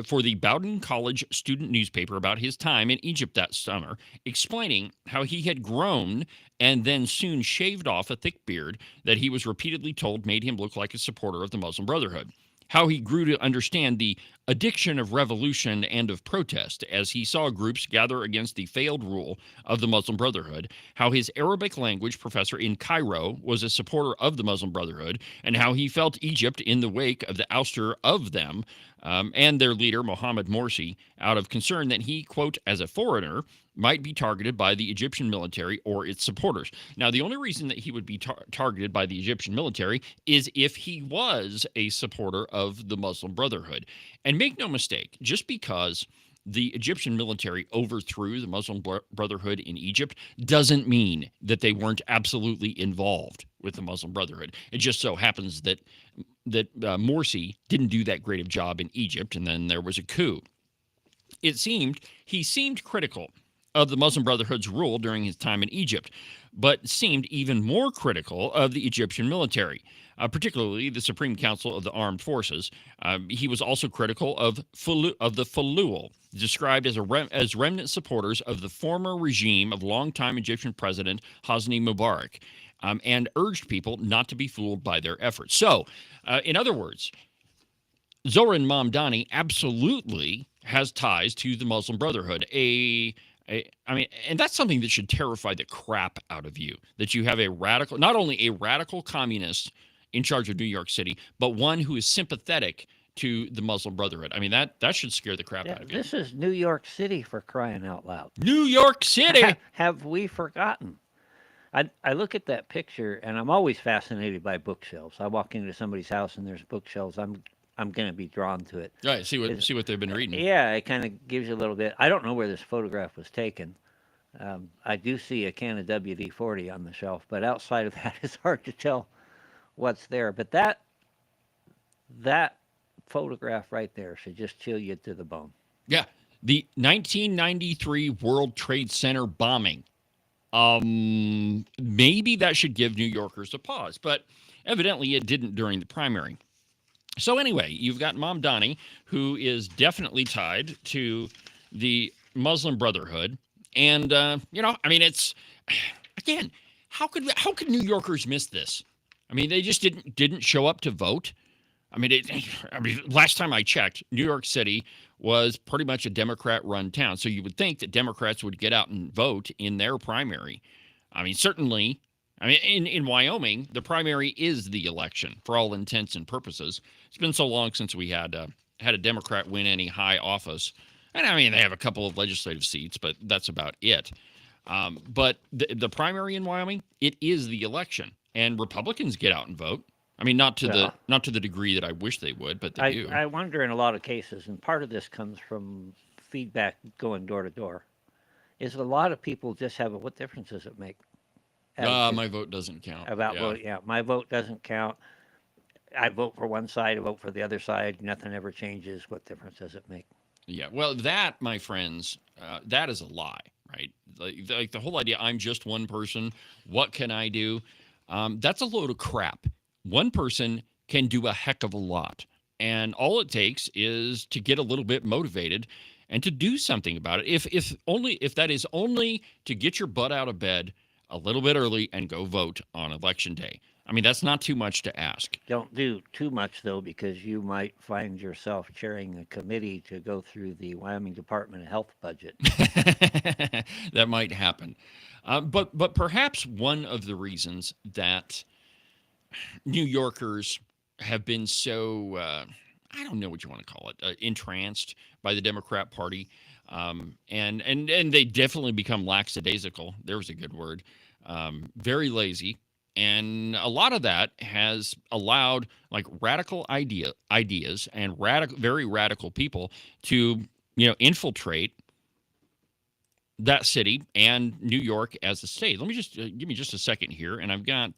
for the Bowdoin College student newspaper about his time in Egypt that summer, explaining how he had grown and then soon shaved off a thick beard that he was repeatedly told made him look like a supporter of the Muslim Brotherhood. How he grew to understand the addiction of revolution and of protest as he saw groups gather against the failed rule of the Muslim Brotherhood, how his Arabic language professor in Cairo was a supporter of the Muslim Brotherhood, and how he felt Egypt in the wake of the ouster of them and their leader, Mohammed Morsi, out of concern that he, quote, as a foreigner, might be targeted by the Egyptian military or its supporters. Now, the only reason that he would be targeted by the Egyptian military is if he was a supporter of the Muslim Brotherhood. And make no mistake, just because the Egyptian military overthrew the Muslim Brotherhood in Egypt doesn't mean that they weren't absolutely involved with the Muslim Brotherhood. It just so happens that Morsi didn't do that great of job in Egypt, and then there was a coup. He seemed critical of the Muslim Brotherhood's rule during his time in Egypt, but seemed even more critical of the Egyptian military, particularly the Supreme Council of the Armed Forces. He was also critical of the Fulul, described as remnant supporters of the former regime of longtime Egyptian President Hosni Mubarak, and urged people not to be fooled by their efforts. So, in other words, Zoran Mamdani absolutely has ties to the Muslim Brotherhood. I mean, and that's something that should terrify the crap out of you, that you have not only a radical communist in charge of New York City, but one who is sympathetic to the Muslim Brotherhood. I mean, that should scare the crap out of you. This is New York City, for crying out loud. New York City! Have we forgotten? I look at that picture, and I'm always fascinated by bookshelves. I walk into somebody's house, and there's bookshelves. I'm going to be drawn to it. Right, see what they've been reading. Yeah, it kind of gives you a little bit. I don't know where this photograph was taken. I do see a can of WD-40 on the shelf, but outside of that, it's hard to tell what's there. But that photograph right there should just chill you to the bone. Yeah, the 1993 World Trade Center bombing. Maybe that should give New Yorkers a pause, but evidently it didn't during the primary. So anyway, you've got Mamdani, who is definitely tied to the Muslim Brotherhood, and I mean, it's again, how could New Yorkers miss this? I mean, they just didn't show up to vote. I mean, last time I checked, New York City was pretty much a Democrat-run town, so you would think that Democrats would get out and vote in their primary. I mean, certainly. I mean, in Wyoming, the primary is the election for all intents and purposes. It's been so long since we had a Democrat win any high office. And I mean, they have a couple of legislative seats, but that's about it. But the primary in Wyoming, it is the election. And Republicans get out and vote. I mean, not to the degree that I wish they would, but they do. I wonder in a lot of cases, and part of this comes from feedback going door to door, is a lot of people just have what difference does it make? My vote doesn't count. My vote doesn't count. I vote for one side, I vote for the other side. Nothing ever changes. What difference does it make? Yeah, well, that, my friends, that is a lie, right? Like the whole idea, I'm just one person. What can I do? That's a load of crap. One person can do a heck of a lot. And all it takes is to get a little bit motivated and to do something about it. If that is only to get your butt out of bed a little bit early and go vote on election day. I mean, that's not too much to ask. Don't do too much, though, because you might find yourself chairing a committee to go through the Wyoming Department of Health budget. That might happen. But perhaps one of the reasons that New Yorkers have been so, I don't know what you want to call it, entranced by the Democrat Party, and they definitely become lackadaisical. There's a good word. Very lazy. And a lot of that has allowed like radical ideas and very radical people to, infiltrate that city and New York as a state. Let me just give me just a second here. And I've got,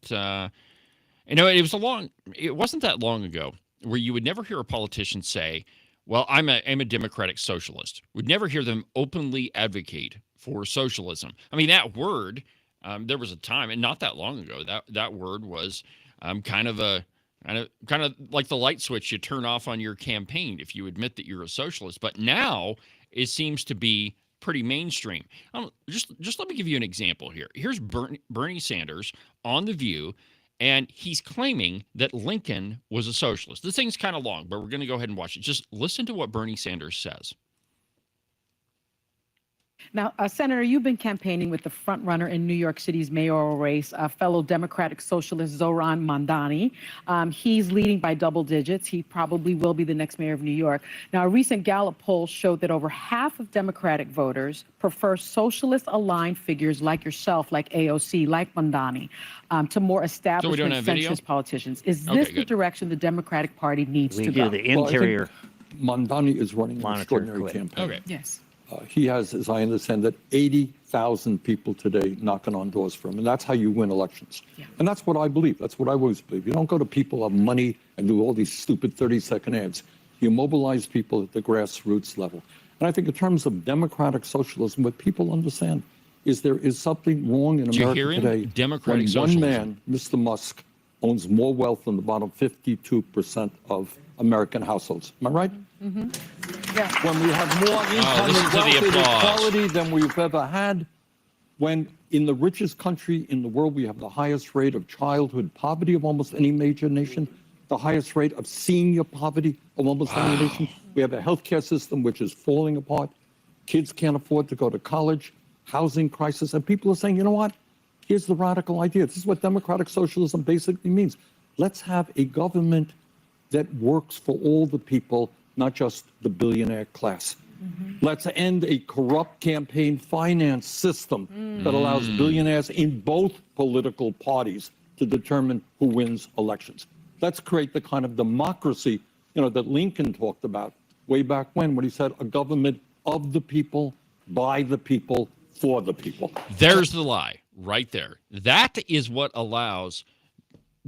it wasn't that long ago where you would never hear a politician say, well, I'm a democratic socialist. Would never hear them openly advocate for socialism. I mean, that word, there was a time, and not that long ago, that word was kind of like the light switch you turn off on your campaign if you admit that you're a socialist. But now it seems to be pretty mainstream. Just let me give you an example here. Here's Bernie Sanders on The View, and he's claiming that Lincoln was a socialist. This thing's kind of long, but we're going to go ahead and watch it. Just listen to what Bernie Sanders says. Now, Senator, you've been campaigning with the front runner in New York City's mayoral race, fellow Democratic Socialist Zoran Mamdani. He's leading by double digits. He probably will be the next mayor of New York. Now, a recent Gallup poll showed that over half of Democratic voters prefer socialist-aligned figures like yourself, like AOC, like Mamdani, to more establishment centrist politicians. Is this the direction the Democratic Party needs to go? We do the interior. Well, Mamdani is running an extraordinary campaign. Okay. Yes. He has, as I understand it, 80,000 people today knocking on doors for him. And that's how you win elections. Yeah. And that's what I believe. That's what I always believe. You don't go to people who have money and do all these stupid 30-second ads. You mobilize people at the grassroots level. And I think in terms of democratic socialism, what people understand is there is something wrong in Did you America hear him? today Democratic when socialism. one man, Mr. Musk, owns more wealth than the bottom 52% of American households. Am I right? Yeah. When we have more income listen and to the wealth and applause. equality than we've ever had, when in the richest country in the world we have the highest rate of childhood poverty of almost any major nation, the highest rate of senior poverty of almost any nation. We have a healthcare system which is falling apart. Kids can't afford to go to college, housing crisis, and people are saying, you know what? Here's the radical idea. This is what democratic socialism basically means. Let's have a government that works for all the people, not just the billionaire class. Let's end a corrupt campaign finance system that allows billionaires in both political parties to determine who wins elections. Let's create the kind of democracy, that Lincoln talked about way back when he said a government of the people, by the people, for the people. There's the lie right there. That is what allows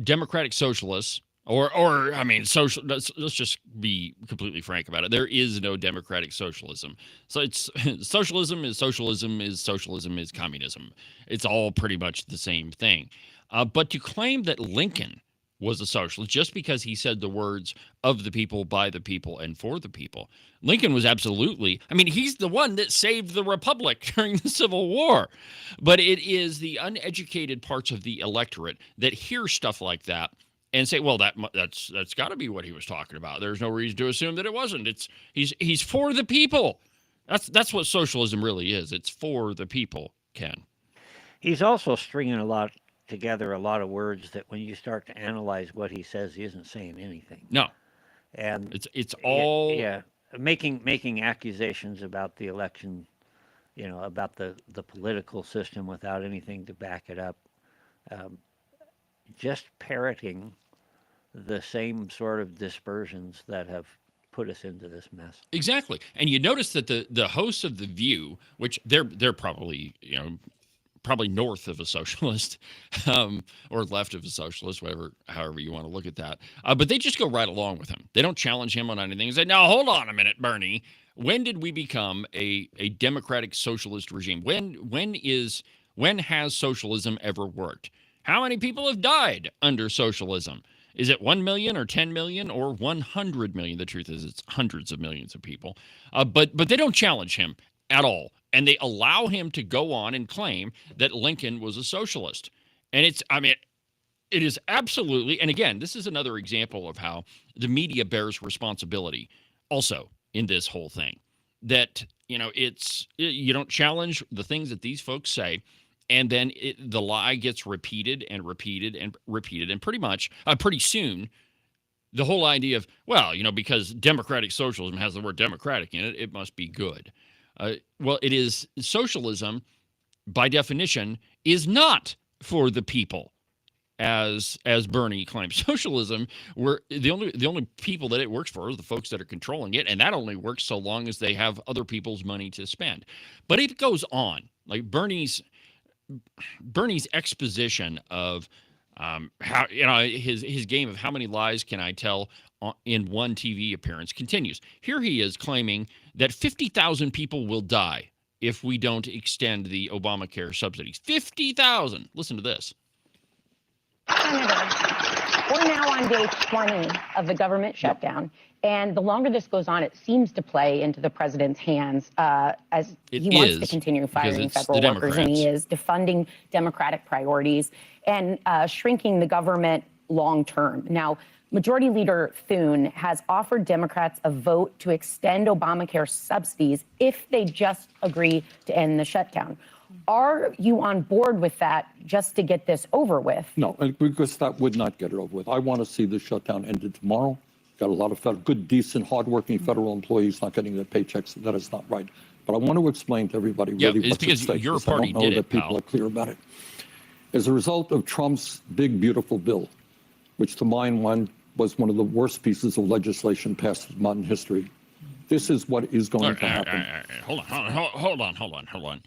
democratic socialists, social. Let's just be completely frank about it. There is no democratic socialism. So it's socialism is communism. It's all pretty much the same thing. But to claim that Lincoln was a socialist just because he said the words of the people, by the people, and for the people. Lincoln was absolutely, he's the one that saved the republic during the Civil War. But it is the uneducated parts of the electorate that hear stuff like that and say, well, that's got to be what he was talking about. There's no reason to assume that it wasn't. He's for the people. That's what socialism really is. It's for the people, Ken. He's also stringing together a lot of words that when you start to analyze what he says, he isn't saying anything. No. And it's all making accusations about the election, about the political system without anything to back it up. Just parroting the same sort of dispersions that have put us into this mess. Exactly. And you notice that the hosts of The View, which they're probably, probably north of a socialist, or left of a socialist, however you want to look at that. But they just go right along with him. They don't challenge him on anything. They say, now, hold on a minute, Bernie. When did we become a democratic socialist regime? When has socialism ever worked? How many people have died under socialism? Is it 1 million or 10 million or 100 million? The truth is it's hundreds of millions of people. But they don't challenge him at all. And they allow him to go on and claim that Lincoln was a socialist. And it is absolutely, and again, this is another example of how the media bears responsibility also in this whole thing. That, you don't challenge the things that these folks say, and then the lie gets repeated and repeated and repeated. And pretty soon, the whole idea of, because democratic socialism has the word democratic in it, it must be good. Well, it is socialism, by definition, is not for the people, as Bernie claims. Socialism, where the only people that it works for are the folks that are controlling it, and that only works so long as they have other people's money to spend. But it goes on, like Bernie's exposition of how his game of how many lies can I tell in one TV appearance continues. Here he is claiming that 50,000 people will die if we don't extend the Obamacare subsidies. 50,000. Listen to this. Senator, we're now on day 20 of the government shutdown. And the longer this goes on, it seems to play into the president's hands as he wants to continue firing federal workers, and he is defunding Democratic priorities and shrinking the government long term. Now, Majority Leader Thune has offered Democrats a vote to extend Obamacare subsidies if they just agree to end the shutdown. Are you on board with that just to get this over with? No, because that would not get it over with. I want to see the shutdown ended tomorrow. Got a lot of good, decent, hardworking federal employees not getting their paychecks. That is not right. But I want to explain to everybody really what's at stake. Your party I don't know did that people are clear about it. As a result of Trump's big, beautiful bill, which to my mind was one of the worst pieces of legislation passed in modern history, this is what is going to happen. Hold on.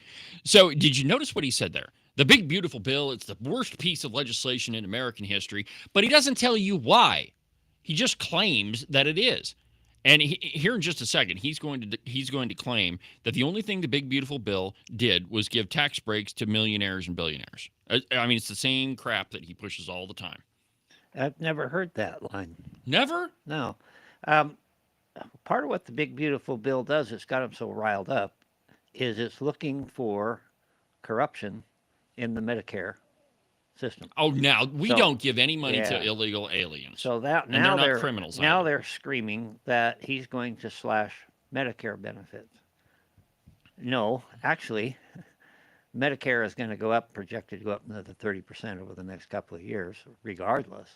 So did you notice what he said there? The big, beautiful bill, it's the worst piece of legislation in American history, but he doesn't tell you why. He just claims that it is. And here in just a second, he's going to claim that the only thing the big beautiful bill did was give tax breaks to millionaires and billionaires. I mean, it's the same crap that he pushes all the time. I've never heard that line. Never? No. Part of what the big beautiful bill does, it's got them so riled up, is it's looking for corruption in the Medicare system. Oh, now we don't give any money to yeah. illegal aliens. So that and now they're not criminals. Now either. they're screaming that he's going to slash Medicare benefits. No, actually, Medicare is going to go up, projected to go up another 30% over the next couple of years, regardless.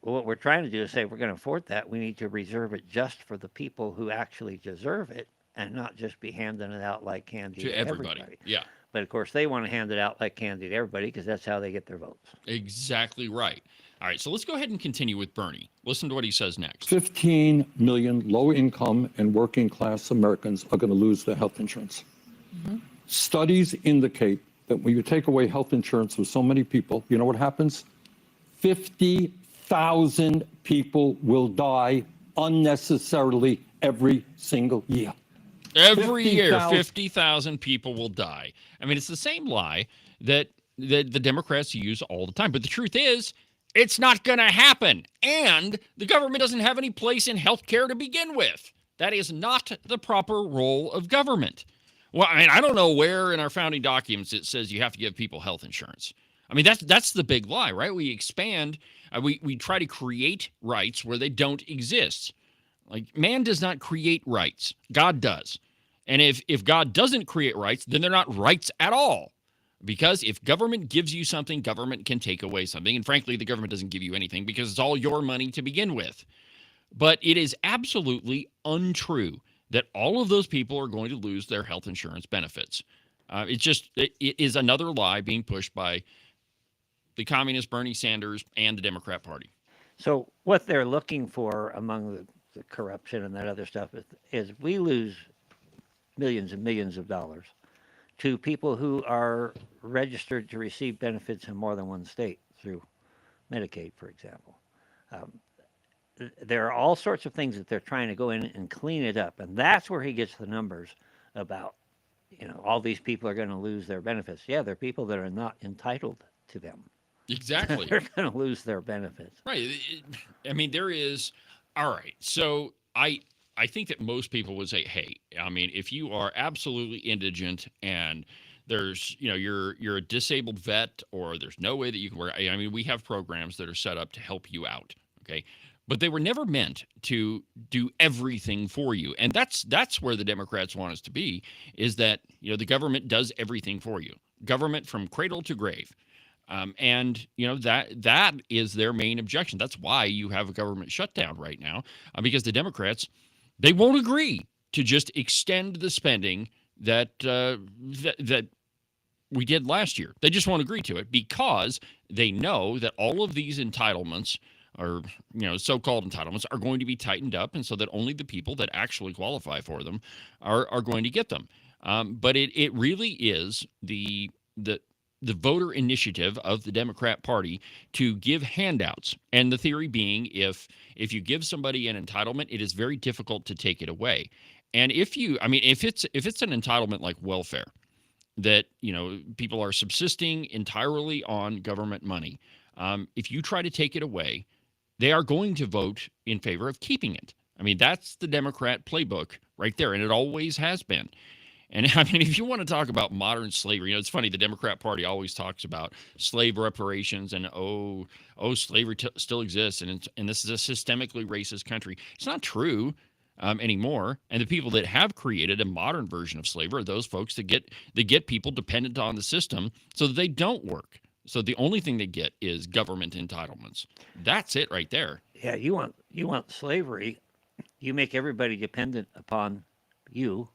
Well, what we're trying to do is say if we're going to afford that, we need to reserve it just for the people who actually deserve it, and not just be handing it out like candy to everybody. Yeah. But of course, they want to hand it out like candy to everybody because that's how they get their votes. Exactly right. All right, so let's go ahead and continue with Bernie. Listen to what he says next. 15 million low-income and working-class Americans are going to lose their health insurance. Studies indicate that when you take away health insurance with so many people, you know what happens? 50,000 people will die unnecessarily every single year. Every year, 50,000 people will die. I mean, it's the same lie that the Democrats use all the time. But the truth is, it's not going to happen. And the government doesn't have any place in health care to begin with. That is not the proper role of government. Well, I mean, I don't know where in our founding documents it says you have to give people health insurance. I mean, that's the big lie, right? We expand, we try to create rights where they don't exist. Like, man does not create rights. God does. And if God doesn't create rights, then they're not rights at all. Because if government gives you something, government can take away something. And frankly, the government doesn't give you anything because it's all your money to begin with. But it is absolutely untrue that all of those people are going to lose their health insurance benefits. It is another lie being pushed by the communist Bernie Sanders and the Democrat Party. So what they're looking for among the corruption and that other stuff is we lose millions and millions of dollars to people who are registered to receive benefits in more than one state through Medicaid, for example. There are all sorts of things that they're trying to go in and clean it up. And that's where he gets the numbers about, all these people are going to lose their benefits. Yeah, they're people that are not entitled to them. Exactly. They're going to lose their benefits. Right. I mean, there is. All right. So I think that most people would say, hey, I mean, if you are absolutely indigent and there's, you're a disabled vet or there's no way that you can work. I mean, we have programs that are set up to help you out. Okay. But they were never meant to do everything for you. And that's where the Democrats want us to be, is that, the government does everything for you. Government from cradle to grave. And that is their main objection. That's why you have a government shutdown right now, because the Democrats, they won't agree to just extend the spending that we did last year. They just won't agree to it because they know that all of these entitlements, or so-called entitlements, are going to be tightened up, and so that only the people that actually qualify for them are going to get them. But it really is the voter initiative of the Democrat Party to give handouts. And the theory being, if you give somebody an entitlement, it is very difficult to take it away. And if it's an entitlement like welfare, that, people are subsisting entirely on government money, if you try to take it away, they are going to vote in favor of keeping it. I mean, that's the Democrat playbook right there, and it always has been. And I mean, if you want to talk about modern slavery, it's funny, the Democrat Party always talks about slave reparations and, slavery still exists, and this is a systemically racist country. It's not true anymore. And the people that have created a modern version of slavery are those folks that get people dependent on the system so that they don't work. So the only thing they get is government entitlements. That's it right there. Yeah, you want slavery. You make everybody dependent upon you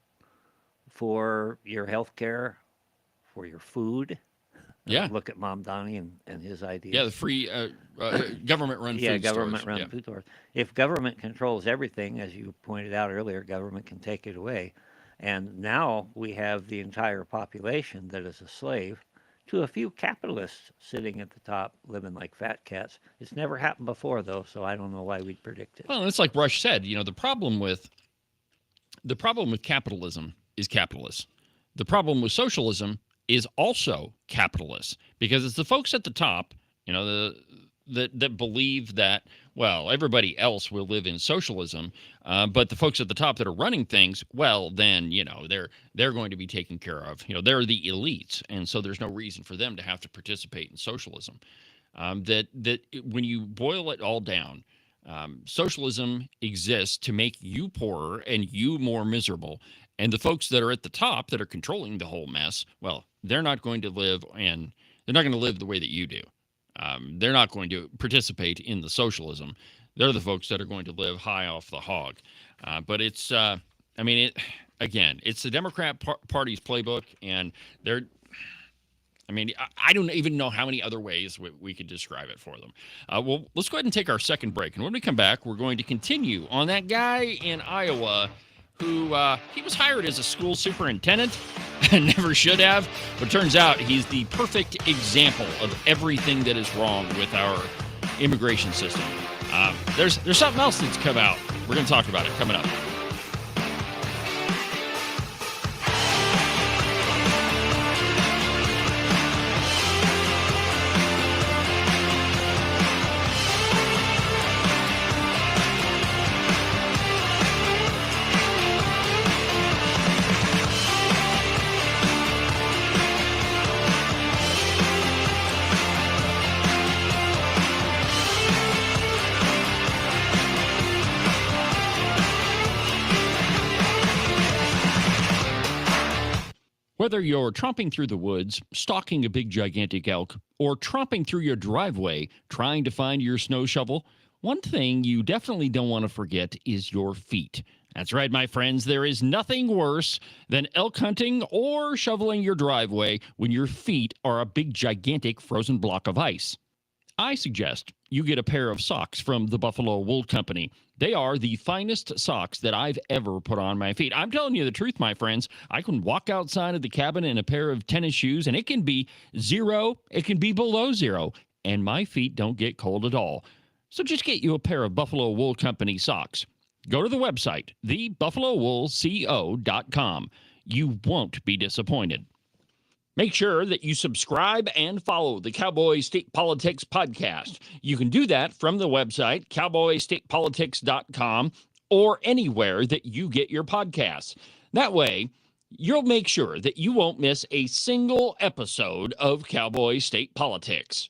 for your health care, for your food. Yeah. Look at Mom Donnie and his ideas. Yeah, the free government-run food stores. Yeah, government-run food stores. If government controls everything, as you pointed out earlier, government can take it away. And now we have the entire population that is a slave to a few capitalists sitting at the top living like fat cats. It's never happened before, though, so I don't know why we'd predict it. Well, it's like Rush said, the problem with capitalism is capitalists. The problem with socialism is also capitalists, because it's the folks at the top, that believe that, well, everybody else will live in socialism, but the folks at the top that are running things, well, then, they're going to be taken care of. They're the elites, and so there's no reason for them to have to participate in socialism. That when you boil it all down, socialism exists to make you poorer and you more miserable. And the folks that are at the top that are controlling the whole mess, well, they're not going to live the way that you do. They're not going to participate in the socialism. They're the folks that are going to live high off the hog. But it's, it's the Democrat Party's playbook, and I don't even know how many other ways we could describe it for them. Well, let's go ahead and take our second break. And when we come back, we're going to continue on that guy in Iowa who he was hired as a school superintendent and never should have. But turns out he's the perfect example of everything that is wrong with our immigration system. There's something else that's come out. We're going to talk about it coming up. Whether you're tromping through the woods, stalking a big gigantic elk, or tromping through your driveway trying to find your snow shovel, one thing you definitely don't want to forget is your feet. That's right, my friends, there is nothing worse than elk hunting or shoveling your driveway when your feet are a big gigantic frozen block of ice. I suggest you get a pair of socks from the Buffalo Wool Company. They are the finest socks that I've ever put on my feet. I'm telling you the truth, my friends. I can walk outside of the cabin in a pair of tennis shoes, and it can be 0, it can be below 0, and my feet don't get cold at all. So just get you a pair of Buffalo Wool Company socks. Go to the website, thebuffalowoolco.com. You won't be disappointed. Make sure that you subscribe and follow the Cowboy State Politics podcast. You can do that from the website, cowboystatepolitics.com, or anywhere that you get your podcasts. That way, you'll make sure that you won't miss a single episode of Cowboy State Politics.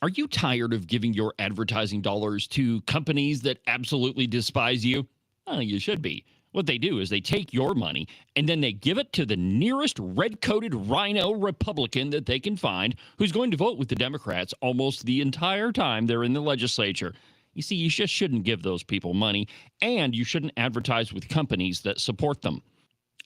Are you tired of giving your advertising dollars to companies that absolutely despise you? Well, you should be. What they do is they take your money and then they give it to the nearest red-coated rhino Republican that they can find who's going to vote with the Democrats almost the entire time they're in the legislature. You see, you just shouldn't give those people money, and you shouldn't advertise with companies that support them.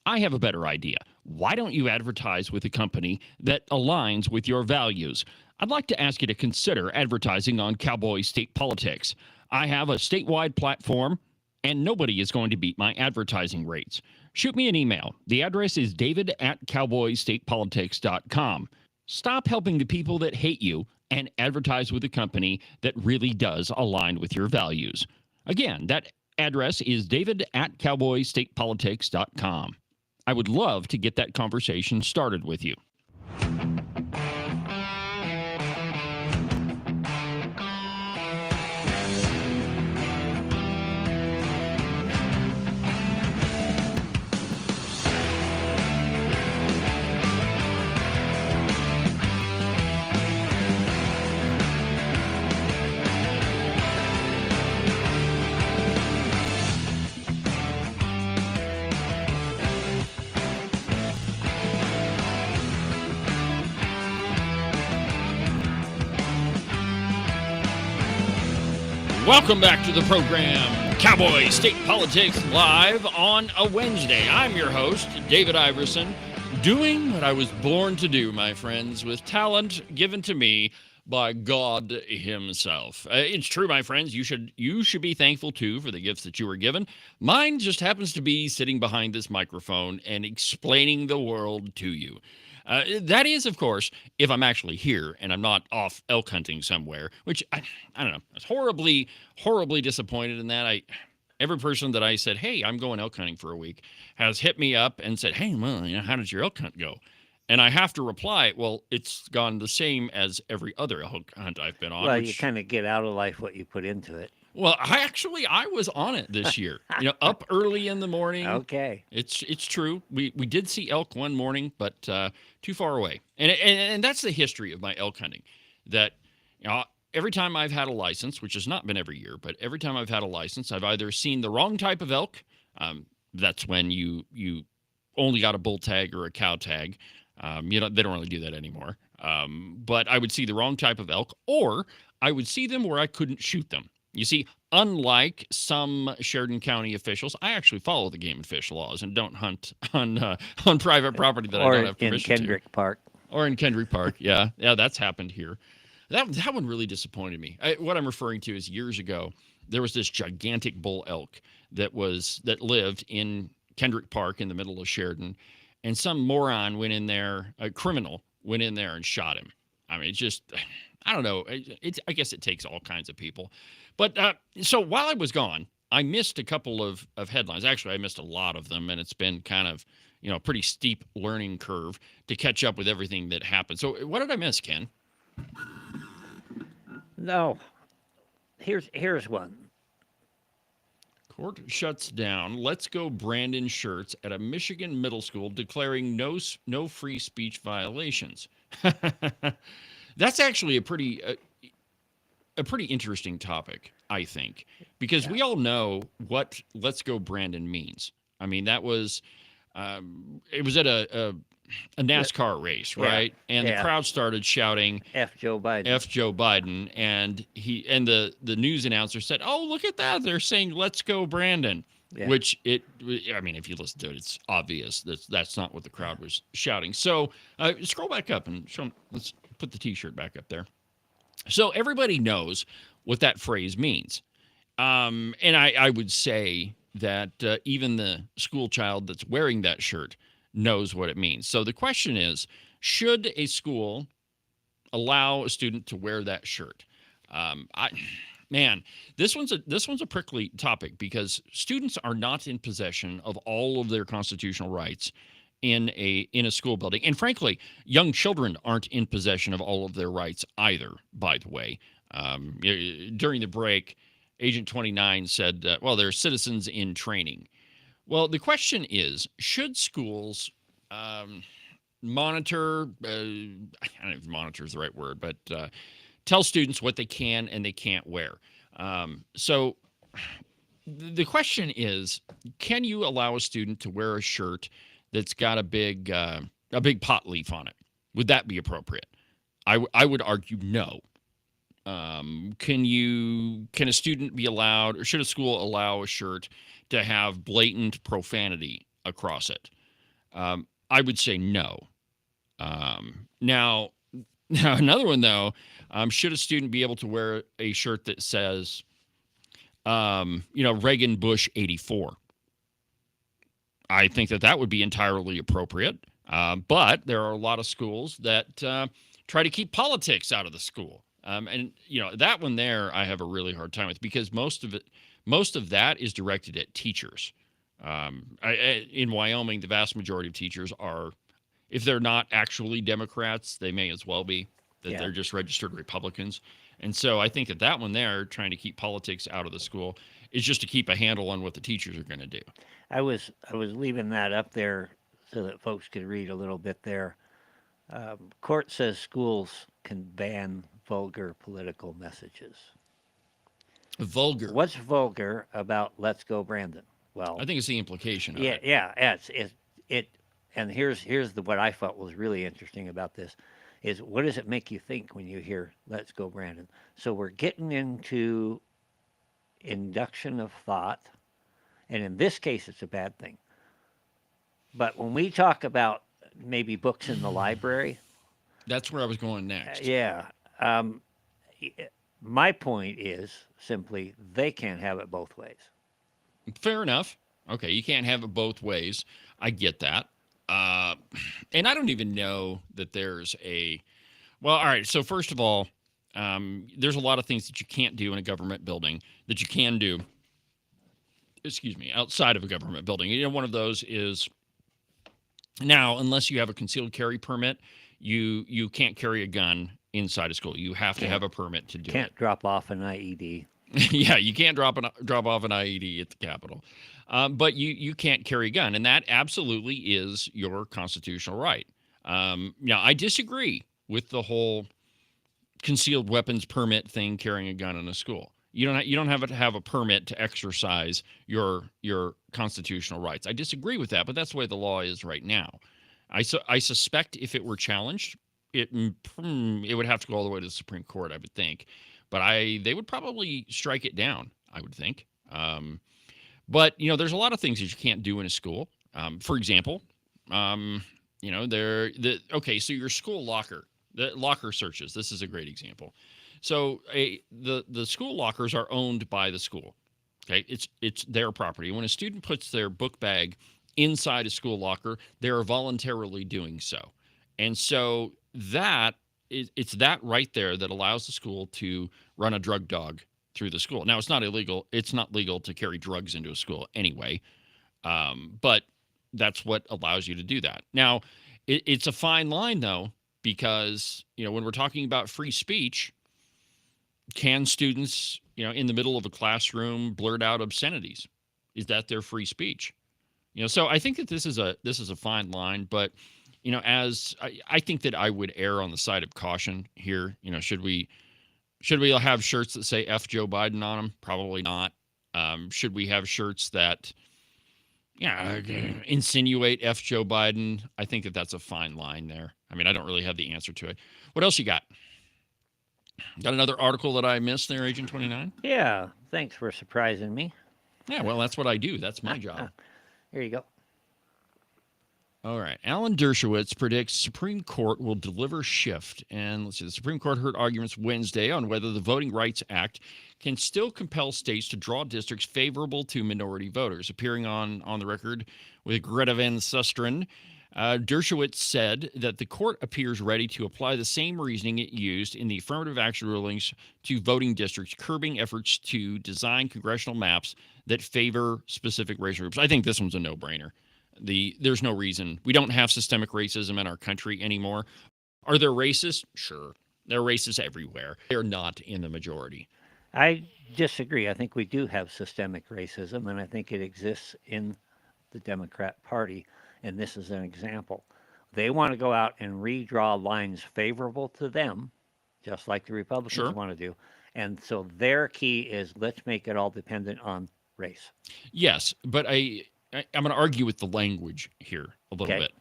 I have a better idea. Why don't you advertise with a company that aligns with your values? I'd like to ask you to consider advertising on Cowboy State Politics. I have a statewide platform, and nobody is going to beat my advertising rates. Shoot me an email. The address is david@cowboystatepolitics.com. Stop helping the people that hate you and advertise with a company that really does align with your values. Again, that address is david@cowboystatepolitics.com. I would love to get that conversation started with you. Welcome back to the program, Cowboy State Politics, live on a Wednesday. I'm your host, David Iverson, doing what I was born to do, my friends, with talent given to me by God himself. It's true, my friends. You should be thankful, too, for the gifts that you were given. Mine just happens to be sitting behind this microphone and explaining the world to you. That is, of course, if I'm actually here and I'm not off elk hunting somewhere, which I don't know. I was horribly disappointed in that. Every person that I said, hey, I'm going elk hunting for a week, has hit me up and said, hey, well, how did your elk hunt go? And I have to reply, well, it's gone the same as every other elk hunt I've been on. Well, you kind of get out of life what you put into it. Well, I was on it this year. Up early in the morning. Okay. It's true. We did see elk one morning, but too far away. And that's the history of my elk hunting. That every time I've had a license, which has not been every year, but every time I've had a license, I've either seen the wrong type of elk. That's when you only got a bull tag or a cow tag. They don't really do that anymore. But I would see the wrong type of elk, or I would see them where I couldn't shoot them. You see, unlike some Sheridan County officials, I actually follow the game and fish laws and don't hunt on private property that I don't have permission to. Or in Kendrick Park. Or in Kendrick Park, yeah, that's happened here. That one really disappointed me. What I'm referring to is years ago, there was this gigantic bull elk that lived in Kendrick Park in the middle of Sheridan, and some moron went in there, a criminal went in there and shot him. I mean, it's just, I don't know. I guess it takes all kinds of people. But so while I was gone, I missed a couple of headlines. Actually, I missed a lot of them, and it's been kind of, a pretty steep learning curve to catch up with everything that happened. So what did I miss, Ken? No. Here's one. Court shuts down Let's Go Brandon shirts at a Michigan middle school, declaring no free speech violations. That's actually a pretty interesting topic, I think, because we all know what Let's Go Brandon means. I mean, that was it was at a NASCAR race, right? And the crowd started shouting F Joe Biden. F Joe Biden, and the news announcer said, "Oh, look at that. They're saying Let's Go Brandon." Yeah. Which if you listen to it, it's obvious that's not what the crowd was shouting. So scroll back up and show them. Let's put the T-shirt back up there. So everybody knows what that phrase means. And I would say that even the school child that's wearing that shirt knows what it means. So the question is, should a school allow a student to wear that shirt? This one's a prickly topic because students are not in possession of all of their constitutional rights in a school building. And frankly, young children aren't in possession of all of their rights either, by the way. During the break, Agent 29 said, they're citizens in training. Well, the question is, should schools monitor, I don't know if monitor is the right word, but tell students what they can and they can't wear? So the question is, can you allow a student to wear a shirt that's got a big pot leaf on it? Would that be appropriate? I would argue no. Can a student be allowed, or should a school allow a shirt to have blatant profanity across it? I would say no. Now another one though, should a student be able to wear a shirt that says, Reagan Bush 84? I think that would be entirely appropriate. But there are a lot of schools that try to keep politics out of the school. And that one there I have a really hard time with, because most of that is directed at teachers. In Wyoming, the vast majority of teachers are, if they're not actually Democrats, they may as well be, that they're just registered Republicans. And so I think that one there, trying to keep politics out of the school, is just to keep a handle on what the teachers are going to do. I was leaving that up there so that folks could read a little bit there. Court says schools can ban vulgar political messages. Vulgar. What's vulgar about Let's Go Brandon? Well, I think it's the implication of it. Yeah. It. And here's what I thought was really interesting about this is, what does it make you think when you hear Let's Go Brandon? So we're getting into induction of thought, and in this case, it's a bad thing. But when we talk about maybe books in the library, that's where I was going next. My point is simply they can't have it both ways. Fair enough. Okay, you can't have it both ways. I get that. and I don't even know that there's a, well, all right. So first of all, there's a lot of things that you can't do in a government building that you can do, outside of a government building. One of those is now, unless you have a concealed carry permit, you can't carry a gun inside a school. You have to have a permit to do it. Can't drop off an IED. Yeah, you can't drop off an IED at the Capitol, but you can't carry a gun, and that absolutely is your constitutional right. Now, I disagree with the whole concealed weapons permit thing, carrying a gun in a school. You don't have to have a permit to exercise your constitutional rights. I disagree with that, but that's the way the law is right now. I suspect if it were challenged, it would have to go all the way to the Supreme Court, I would think. But they would probably strike it down, I would think. But there's a lot of things that you can't do in a school. For example, so your school locker, the locker searches. This is a great example. So the school lockers are owned by the school. Okay, it's their property. When a student puts their book bag inside a school locker, they are voluntarily doing so, and so it's that right there that allows the school to run a drug dog through the school. Now, it's not illegal. It's not legal to carry drugs into a school anyway, but that's what allows you to do that. Now, it's a fine line though, because when we're talking about free speech. Can students, in the middle of a classroom blurt out obscenities? Is that their free speech? So I think that this is a fine line, but as I think that I would err on the side of caution here. Should we have shirts that say F Joe Biden on them? Probably not. Should we have shirts that insinuate F Joe Biden? I think that that's a fine line there. I mean, I don't really have the answer to it. What else you got? Got another article that I missed there, Agent 29? Yeah, thanks for surprising me. Yeah, well, that's what I do. That's my job. Here you go. All right. Alan Dershowitz predicts Supreme Court will deliver shift. And let's see, the Supreme Court heard arguments Wednesday on whether the Voting Rights Act can still compel states to draw districts favorable to minority voters. Appearing on the record with Greta Van Susteren, Dershowitz said that the court appears ready to apply the same reasoning it used in the affirmative action rulings to voting districts, curbing efforts to design congressional maps that favor specific racial groups. I think this one's a no-brainer. There's no reason. We don't have systemic racism in our country anymore. Are there racists? Sure. There are racists everywhere. They're not in the majority. I disagree. I think we do have systemic racism, and I think it exists in the Democrat Party. And this is an example. They want to go out and redraw lines favorable to them, just like the Republicans want to do. And so their key is let's make it all dependent on race. Yes, but I'm going to argue with the language here a little bit.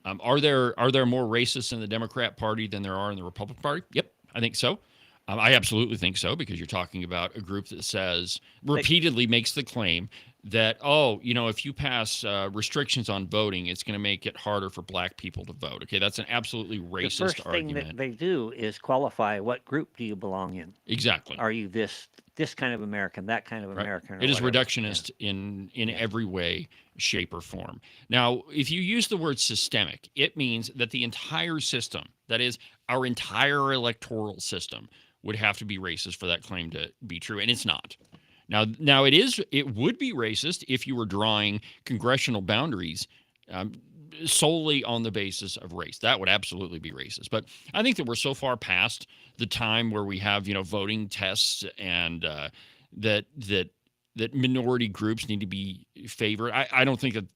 Are there more racists in the Democrat Party than there are in the Republican Party? Yep, I think so. I absolutely think so, because you're talking about a group that repeatedly makes the claim that, if you pass restrictions on voting, it's going to make it harder for black people to vote. Okay, that's an absolutely racist argument. The first thing that they do is qualify what group do you belong in. Exactly. Are you this kind of American, that kind of American? Right. It is reductionist in every way, shape, or form. Now, if you use the word systemic, it means that the entire system, that is, our entire electoral system, would have to be racist for that claim to be true, and it's not. Now it would be racist if you were drawing congressional boundaries solely on the basis of race. That would absolutely be racist. But I think that we're so far past the time where we have voting tests and that minority groups need to be favored. I don't think that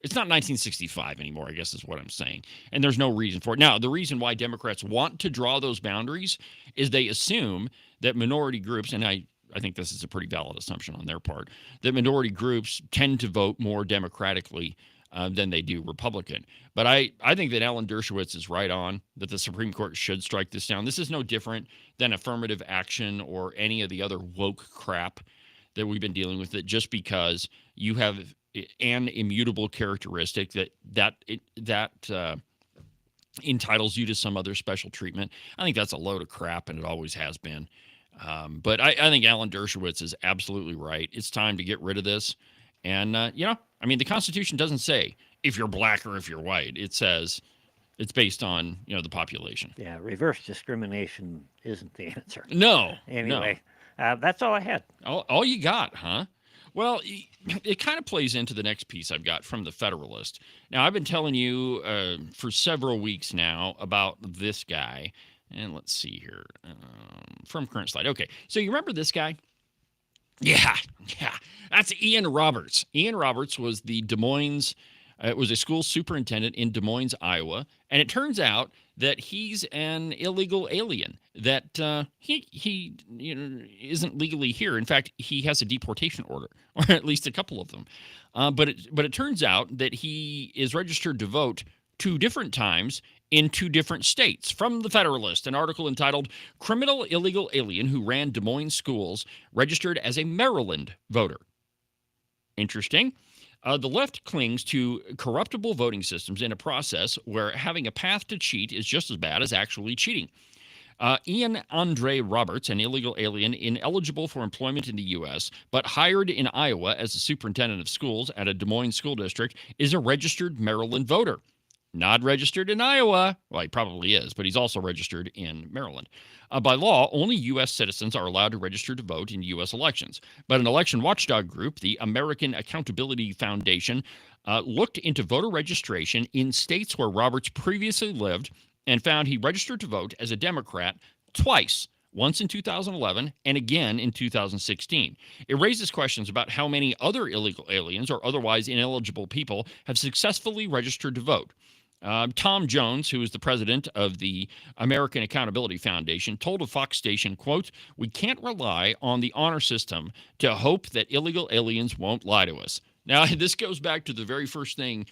it's not 1965 anymore, I guess is what I'm saying. And there's no reason for it. Now, the reason why Democrats want to draw those boundaries is they assume that minority groups, and I think this is a pretty valid assumption on their part, that minority groups tend to vote more democratically than they do Republican. But I think that Alan Dershowitz is right on, that the Supreme Court should strike this down. This is no different than affirmative action or any of the other woke crap that we've been dealing with, that just because you have an immutable characteristic that entitles you to some other special treatment. I think that's a load of crap, and it always has been. But I think Alan Dershowitz is absolutely right. It's time to get rid of this. And, the Constitution doesn't say if you're black or if you're white. It says it's based on, the population. Yeah, reverse discrimination isn't the answer. No. Anyway, that's all I had. All you got, huh? Well, it kind of plays into the next piece I've got from the Federalist. Now, I've been telling you for several weeks now about this guy. And let's see here. From current slide. Okay, so you remember this guy? Yeah. That's Ian Roberts. Ian Roberts was the Des Moines, was a school superintendent in Des Moines, Iowa. And it turns out that he's an illegal alien, that he isn't legally here. In fact, he has a deportation order, or at least a couple of them. But it turns out that he is registered to vote 2 different times in 2 different states. From the Federalist, an article entitled "Criminal Illegal Alien Who Ran Des Moines Schools Registered as a Maryland Voter." Interesting. The left clings to corruptible voting systems in a process where having a path to cheat is just as bad as actually cheating. Ian Andre Roberts, an illegal alien ineligible for employment in the U.S., but hired in Iowa as a superintendent of schools at a Des Moines school district, is a registered Maryland voter. Not registered in Iowa. Well, he probably is, but he's also registered in Maryland. By law, only U.S. citizens are allowed to register to vote in U.S. elections. But an election watchdog group, the American Accountability Foundation, looked into voter registration in states where Roberts previously lived and found he registered to vote as a Democrat twice, once in 2011 and again in 2016. It raises questions about how many other illegal aliens or otherwise ineligible people have successfully registered to vote. Tom Jones, who is the president of the American Accountability Foundation, told a Fox station, quote, "We can't rely on the honor system to hope that illegal aliens won't lie to us." Now, this goes back to the very first thing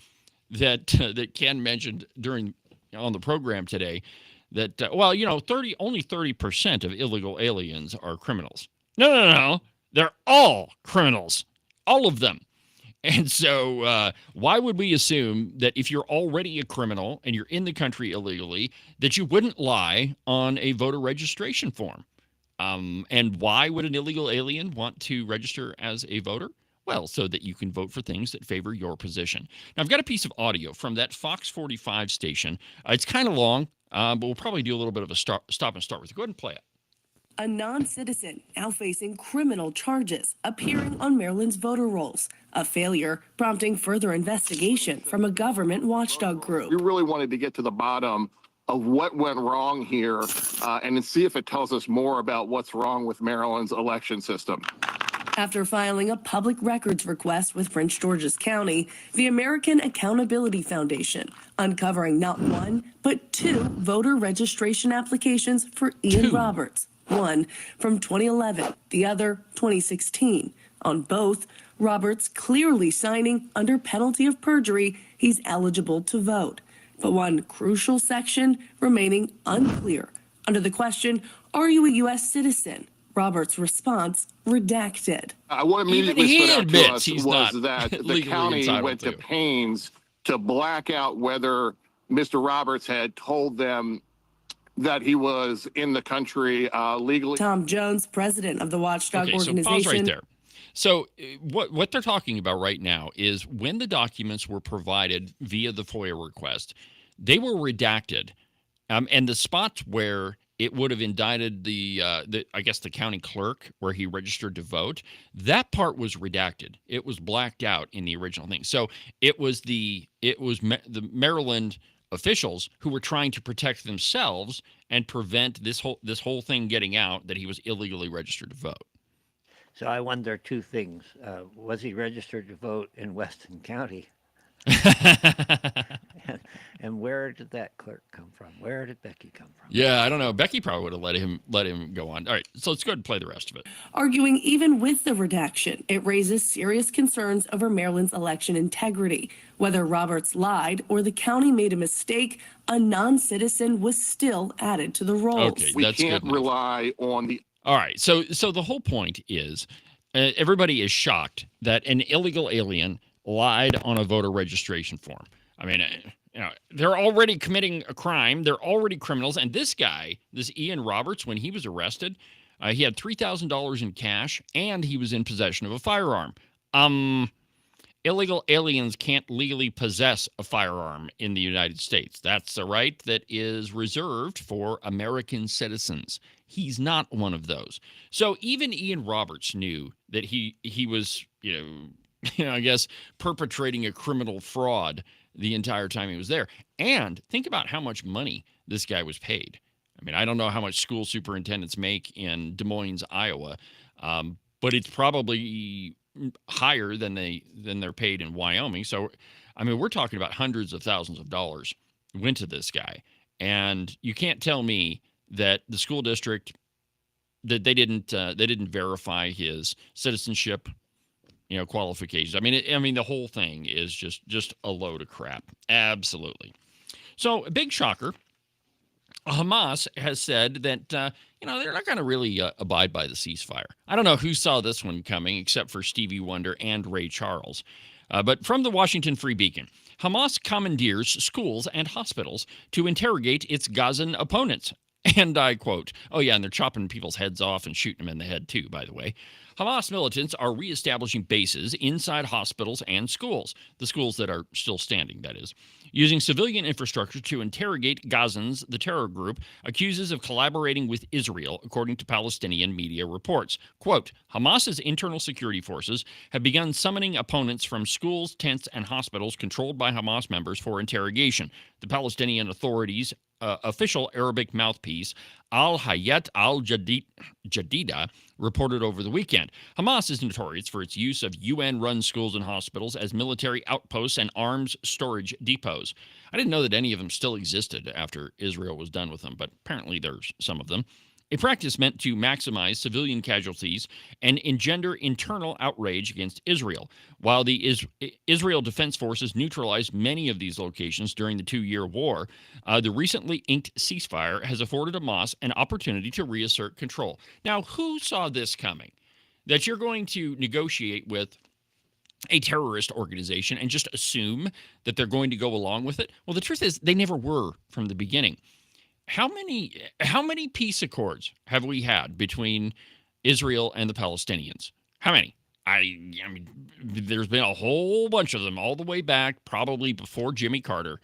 that Ken mentioned on the program today, that, only 30% of illegal aliens are criminals. No. They're all criminals. All of them. And so why would we assume that if you're already a criminal and you're in the country illegally, that you wouldn't lie on a voter registration form? And why would an illegal alien want to register as a voter? Well, so that you can vote for things that favor your position. Now, I've got a piece of audio from that Fox 45 station. It's kind of long, but we'll probably do a little bit of a stop and start with it. Go ahead and play it. A non-citizen now facing criminal charges appearing on Maryland's voter rolls. A failure prompting further investigation from a government watchdog group. We really wanted to get to the bottom of what went wrong here and to see if it tells us more about what's wrong with Maryland's election system. After filing a public records request with Prince George's County, the American Accountability Foundation uncovering not 1, but 2 voter registration applications for Ian Roberts. One from 2011, the other 2016. On both, Roberts clearly signing under penalty of perjury he's eligible to vote. But one crucial section remaining unclear. Under the question, "Are you a U.S. citizen?" Roberts' response, redacted. What immediately stood out to us was that the county went to to pains to black out whether Mr. Roberts had told them that he was in the country legally. Tom Jones, president of the watchdog organization. So pause right there. So what they're talking about right now is when the documents were provided via the FOIA request, they were redacted, and the spots where it would have indicted the county clerk where he registered to vote, that part was redacted. It was blacked out in the original thing. So it was the Maryland officials who were trying to protect themselves and prevent this whole thing getting out that he was illegally registered to vote. So I wonder 2 things. Was he registered to vote in Weston County? And where did that clerk come from? Where did Becky come from? Yeah, I don't know. Becky probably would have let him go on. All right, so let's go ahead and play the rest of it. Arguing even with the redaction, it raises serious concerns over Maryland's election integrity. Whether Roberts lied or the county made a mistake, a non-citizen was still added to the rolls. Okay, we that's can't good rely on the. All right, so the whole point is everybody is shocked that an illegal alien lied on a voter registration form. I mean, they're already committing a crime. They're already criminals. And this guy, this Ian Roberts, when he was arrested, he had $3,000 in cash and he was in possession of a firearm. illegal aliens can't legally possess a firearm in the United States. That's a right that is reserved for American citizens. He's not one of those. So even Ian Roberts knew that he was, I guess, perpetrating a criminal fraud the entire time he was there. And think about how much money this guy was paid. I mean, I don't know how much school superintendents make in Des Moines, Iowa, but it's probably higher than they're paid in Wyoming. So, I mean, we're talking about hundreds of thousands of dollars went to this guy, and you can't tell me that the school district that they didn't verify his citizenship, qualifications. I mean, the whole thing is just a load of crap. Absolutely. So, a big shocker. Hamas has said that, they're not going to really abide by the ceasefire. I don't know who saw this one coming except for Stevie Wonder and Ray Charles. But from the Washington Free Beacon, Hamas commandeers schools and hospitals to interrogate its Gazan opponents. And I quote, oh yeah, and they're chopping people's heads off and shooting them in the head too, by the way. Hamas militants are reestablishing bases inside hospitals and schools, the schools that are still standing, that is, using civilian infrastructure to interrogate Gazans. The terror group accuses of collaborating with Israel, according to Palestinian media reports. Quote, Hamas's internal security forces have begun summoning opponents from schools, tents, and hospitals controlled by Hamas members for interrogation. The Palestinian Authority's official Arabic mouthpiece, Al-Hayat al-Jadida, reported over the weekend. Hamas is notorious for its use of UN-run schools and hospitals as military outposts and arms storage depots. I didn't know that any of them still existed after Israel was done with them, but apparently there's some of them. A practice meant to maximize civilian casualties and engender internal outrage against Israel. While the Israel Defense Forces neutralized many of these locations during the two-year war, the recently inked ceasefire has afforded Hamas an opportunity to reassert control. Now, who saw this coming? That you're going to negotiate with a terrorist organization and just assume that they're going to go along with it? Well, the truth is they never were from the beginning. How many peace accords have we had between Israel and the Palestinians? How many? I mean, there's been a whole bunch of them all the way back, probably before Jimmy Carter,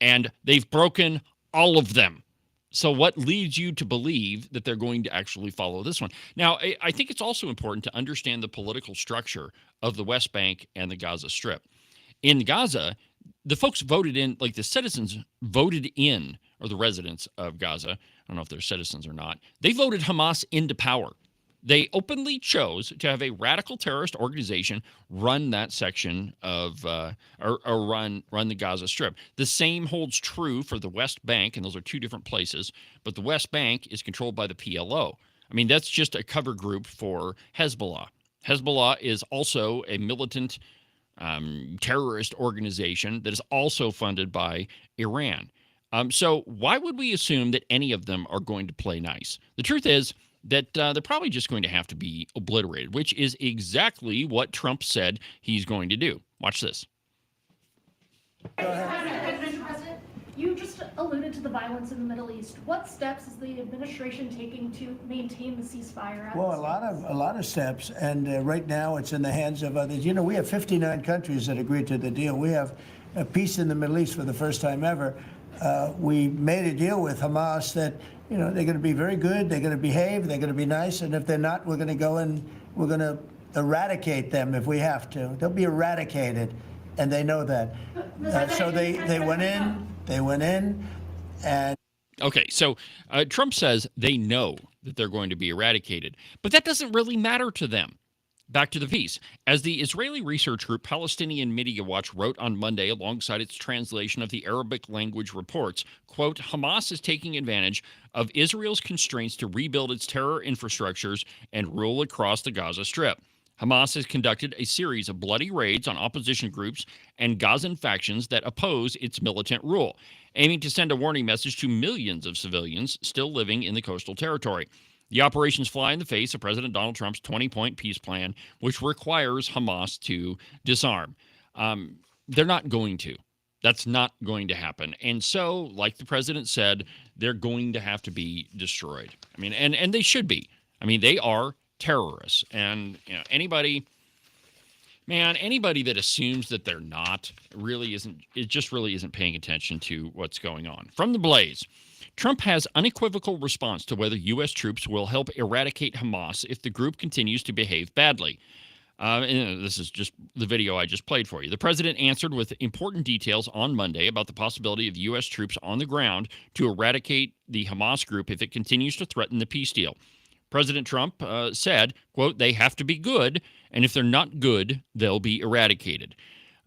and they've broken all of them. So what leads you to believe that they're going to actually follow this one? Now, I think it's also important to understand the political structure of the West Bank and the Gaza Strip. In Gaza, the folks voted in, like the citizens voted in, or the residents of Gaza, I don't know if they're citizens or not, they voted Hamas into power. They openly chose to have a radical terrorist organization run that section of, or run the Gaza Strip. The same holds true for the West Bank, and those are two different places, but the West Bank is controlled by the PLO. I mean, that's just a cover group for Hezbollah. Hezbollah is also a militant terrorist organization that is also funded by Iran. So why would we assume that any of them are going to play nice? The truth is that they're probably just going to have to be obliterated, which is exactly what Trump said he's going to do. Watch this. President, you just alluded to the violence in the Middle East. What steps is the administration taking to maintain the ceasefire? Well, a lot of steps, and right now it's in the hands of others. You know, we have 59 countries that agreed to the deal. We have a peace in the Middle East for the first time ever. We made a deal with Hamas that, you know, they're going to be very good, they're going to behave, they're going to be nice, and if they're not, we're going to go and we're going to eradicate them if we have to. They'll be eradicated, and they know that. So they went in, and... Okay, so Trump says they know that they're going to be eradicated, but that doesn't really matter to them. Back to the piece. As the Israeli research group Palestinian Media Watch wrote on Monday alongside its translation of the Arabic language reports, quote, Hamas is taking advantage of Israel's constraints to rebuild its terror infrastructures and rule across the Gaza Strip. Hamas has conducted a series of bloody raids on opposition groups and Gazan factions that oppose its militant rule, aiming to send a warning message to millions of civilians still living in the coastal territory. The operations fly in the face of President Donald Trump's 20-point peace plan, which requires Hamas to disarm. They're not going to. That's not going to happen. And so, like the president said, they're going to have to be destroyed. I mean, and they should be. I mean, they are terrorists. And you know, anybody Man, anybody that assumes that they're not just really isn't paying attention to what's going on. From the Blaze, Trump has unequivocal response to whether U.S. troops will help eradicate Hamas if the group continues to behave badly. And this is just the video I just played for you. The president answered with important details on Monday about the possibility of U.S. troops on the ground to eradicate the Hamas group if it continues to threaten the peace deal. President Trump said, quote, they have to be good, and if they're not good, they'll be eradicated.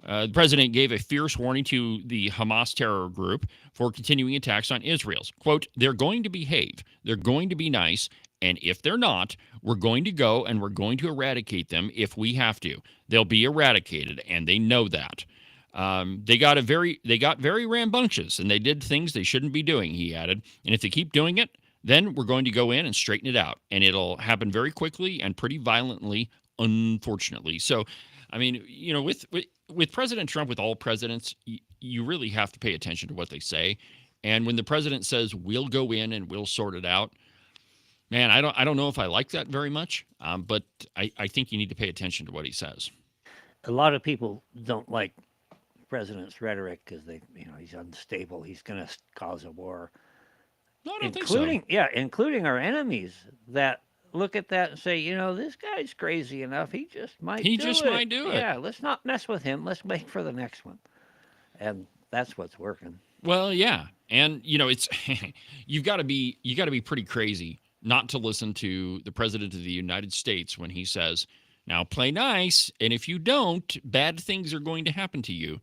The president gave a fierce warning to the Hamas terror group for continuing attacks on Israel's. Quote, they're going to behave, they're going to be nice, and if they're not, we're going to go and we're going to eradicate them if we have to. They'll be eradicated, and they know that. They got very rambunctious, and they did things they shouldn't be doing, he added. And if they keep doing it, then we're going to go in and straighten it out, and it'll happen very quickly and pretty violently, unfortunately. So, I mean, you know, with President Trump, with all presidents, you really have to pay attention to what they say. And when the president says we'll go in and we'll sort it out, man, I don't know if I like that very much, but I think you need to pay attention to what he says. A lot of people don't like president's rhetoric because he's unstable. He's going to cause a war. No, I don't think so. Including our enemies that look at that and say, this guy's crazy enough. He just might do it. Yeah, let's not mess with him. Let's wait for the next one. And that's what's working. Well, yeah. And, it's you got to be pretty crazy not to listen to the president of the United States when he says, now play nice, and if you don't, bad things are going to happen to you.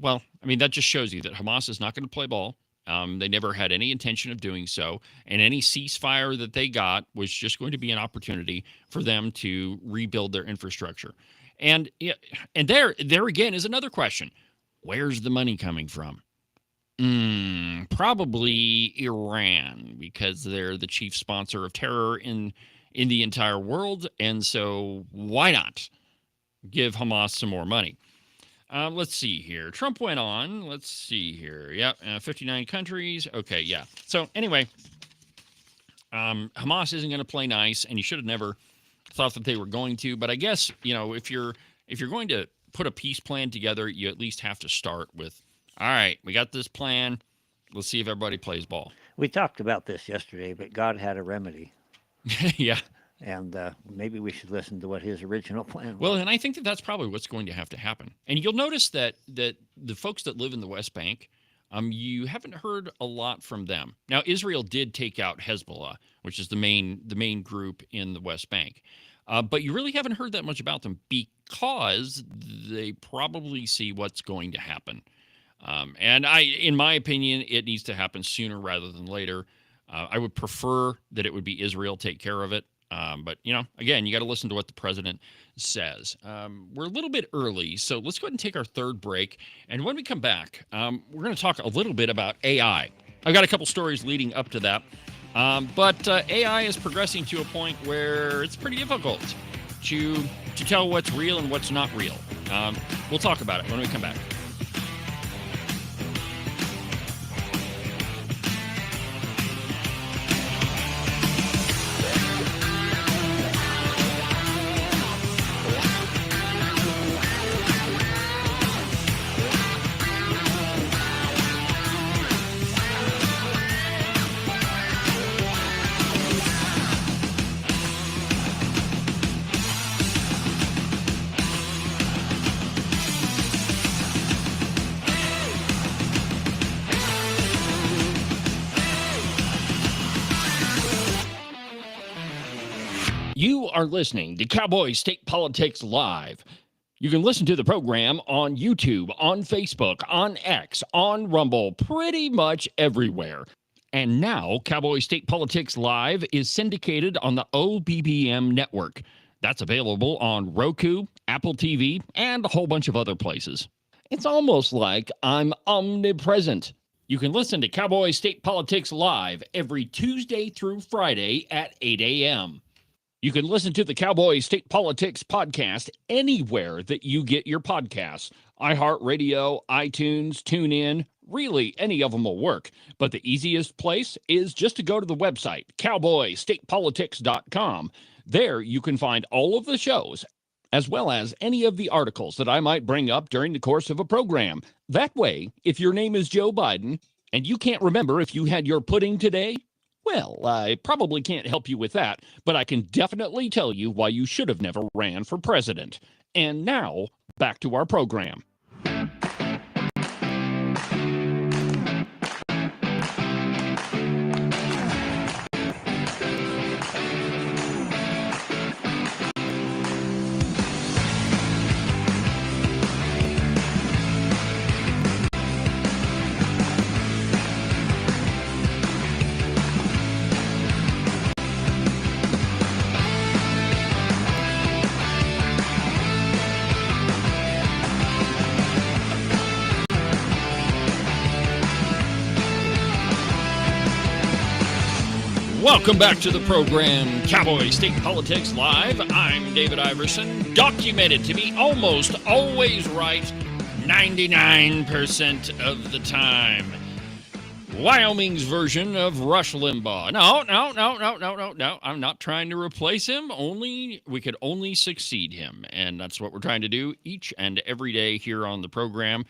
Well, I mean, that just shows you that Hamas is not going to play ball. They never had any intention of doing so, and any ceasefire that they got was just going to be an opportunity for them to rebuild their infrastructure. And there again is another question. Where's the money coming from? Probably Iran, because they're the chief sponsor of terror in the entire world, and so why not give Hamas some more money? Let's see here. Trump went on. Let's see here. Yep, 59 countries. Okay, yeah. So anyway, Hamas isn't going to play nice, and you should have never thought that they were going to. But I guess if you're going to put a peace plan together, you at least have to start with, all right, we got this plan. Let's see if everybody plays ball. We talked about this yesterday, but God had a remedy. Yeah. And maybe we should listen to what his original plan was. Well, and I think that's probably what's going to have to happen. And you'll notice that the folks that live in the West Bank, you haven't heard a lot from them. Now, Israel did take out Hezbollah, which is the main group in the West Bank. But you really haven't heard that much about them because they probably see what's going to happen. And in my opinion, it needs to happen sooner rather than later. I would prefer that it would be Israel take care of it. But, again, you got to listen to what the president says. We're a little bit early, so let's go ahead and take our third break. And when we come back, we're going to talk a little bit about AI. I've got a couple stories leading up to that. But AI is progressing to a point where it's pretty difficult to tell what's real and what's not real. We'll talk about it when we come back. You are listening to Cowboy State Politics Live. You can listen to the program on YouTube, on Facebook, on X, on Rumble, pretty much everywhere. And now, Cowboy State Politics Live is syndicated on the OBBM network. That's available on Roku, Apple TV, and a whole bunch of other places. It's almost like I'm omnipresent. You can listen to Cowboy State Politics Live every Tuesday through Friday at 8 a.m. You can listen to the Cowboy State Politics podcast anywhere that you get your podcasts. iHeartRadio, iTunes, TuneIn, really any of them will work. But the easiest place is just to go to the website, cowboystatepolitics.com. There you can find all of the shows as well as any of the articles that I might bring up during the course of a program. That way, if your name is Joe Biden and you can't remember if you had your pudding today, well, I probably can't help you with that, but I can definitely tell you why you should have never ran for president. And now, back to our program. Welcome back to the program, Cowboy State Politics Live. I'm David Iverson, documented to be almost always right 99% of the time. Wyoming's version of Rush Limbaugh. No. I'm not trying to replace him. We could only succeed him. And that's what we're trying to do each and every day here on the program.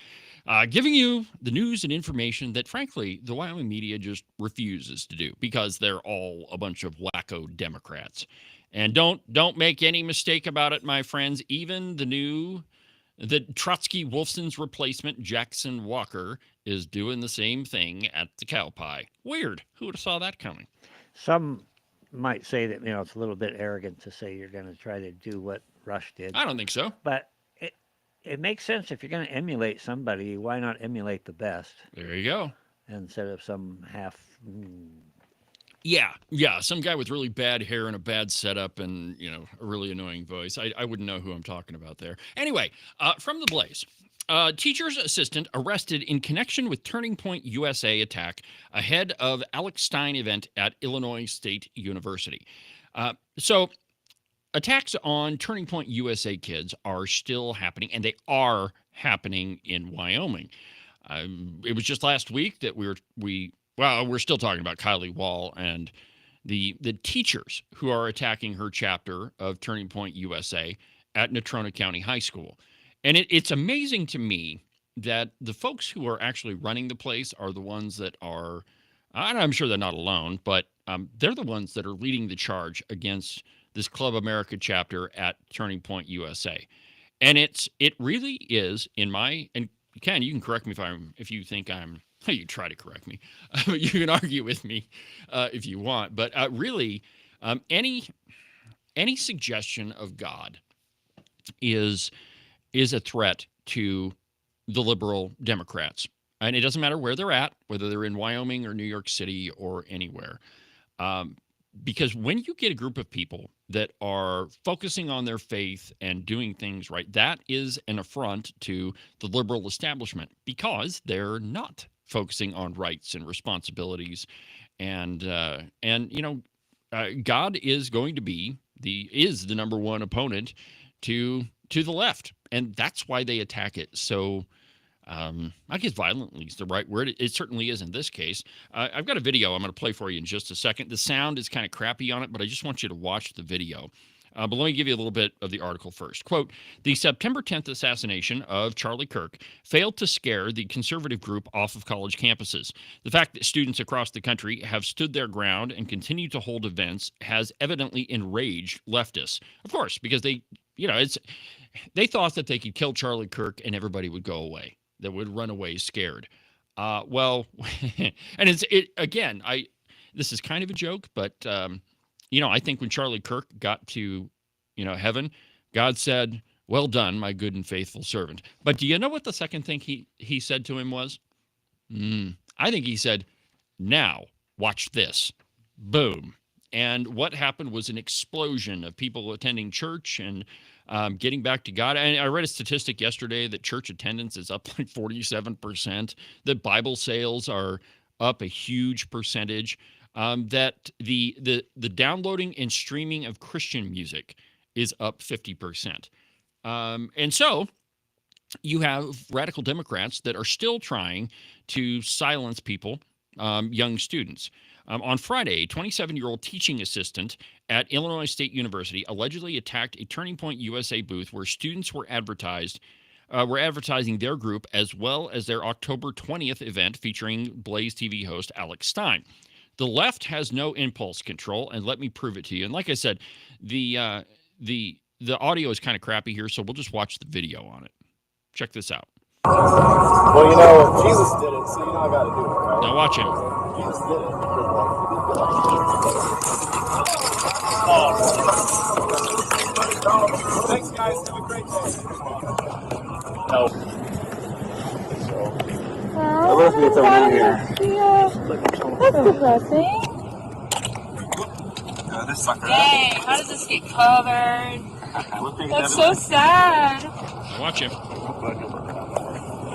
Giving you the news and information that, frankly, the Wyoming media just refuses to do because they're all a bunch of wacko Democrats. And don't make any mistake about it, my friends. Even the Trotsky Wolfson's replacement, Jackson Walker, is doing the same thing at the cow pie. Weird. Who would have saw that coming? Some might say that, it's a little bit arrogant to say you're going to try to do what Rush did. I don't think so. But it makes sense. If you're going to emulate somebody, why not emulate the best? There you go. Instead of some half... Yeah, some guy with really bad hair and a bad setup and, a really annoying voice. I wouldn't know who I'm talking about there. Anyway, from the Blaze. Teacher's assistant arrested in connection with Turning Point USA attack ahead of Alex Stein event at Illinois State University. So attacks on Turning Point USA kids are still happening, and they are happening in Wyoming. It was just last week that we're still talking about Kylie Wall and the teachers who are attacking her chapter of Turning Point USA at Natrona County High School. And it's amazing to me that the folks who are actually running the place are the ones that are, and I'm sure they're not alone, but they're the ones that are leading the charge against this Club America chapter at Turning Point USA. And it really is and Ken, you can correct me if you think you try to correct me. You can argue with me if you want, but really any suggestion of God is a threat to the liberal Democrats. And it doesn't matter where they're at, whether they're in Wyoming or New York City or anywhere. Because when you get a group of people that are focusing on their faith and doing things right, that is an affront to the liberal establishment because they're not focusing on rights and responsibilities. And God is going to be the number one opponent to the left. And that's why they attack it. So I guess violently is the right word. It certainly is in this case. I've got a video I'm going to play for you in just a second. The sound is kind of crappy on it, but I just want you to watch the video. But let me give you a little bit of the article first. Quote, the September 10th assassination of Charlie Kirk failed to scare the conservative group off of college campuses. The fact that students across the country have stood their ground and continue to hold events has evidently enraged leftists. Of course, because they thought that they could kill Charlie Kirk and everybody would go away. That would run away scared. And this is kind of a joke, but I think when Charlie Kirk got to, heaven, God said, "Well done, my good and faithful servant." But do you know what the second thing he said to him was? I think he said, "Now watch this." Boom. And what happened was an explosion of people attending church and getting back to God. And I read a statistic yesterday that church attendance is up like 47%, that Bible sales are up a huge percentage, that the downloading and streaming of Christian music is up 50%. And so you have radical Democrats that are still trying to silence people, young students. On Friday, a 27-year-old teaching assistant at Illinois State University allegedly attacked a Turning Point USA booth where students were advertising their group as well as their October 20th event featuring Blaze TV host Alex Stein. The left has no impulse control, and let me prove it to you. And like I said, the audio is kind of crappy here, so we'll just watch the video on it. Check this out. Well, you know, Jesus did it, so you know I got to do it, right? Now watch him. Jesus did it. Thanks, guys. Have a great day. No. I love me something here. That's depressing. This sucker. Dang, how does this get covered? That's so sad. Now watch him.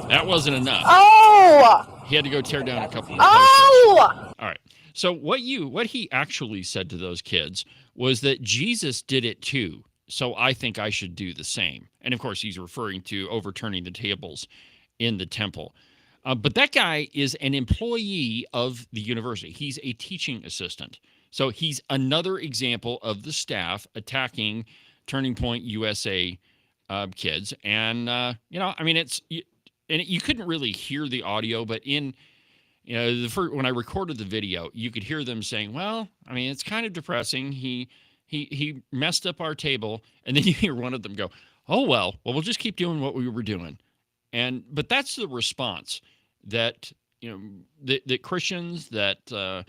That wasn't enough. Oh! He had to go tear down a couple of Oh! All right. So what he actually said to those kids was that Jesus did it too. So I think I should do the same. And of course, he's referring to overturning the tables in the temple. But that guy is an employee of the university. He's a teaching assistant. So he's another example of the staff attacking Turning Point USA kids. And, I mean, you couldn't really hear the audio, but when I recorded the video, you could hear them saying, well, I mean, it's kind of depressing. He messed up our table. And then you hear one of them go, oh, well, we'll just keep doing what we were doing. But that's the response that, that Christians, that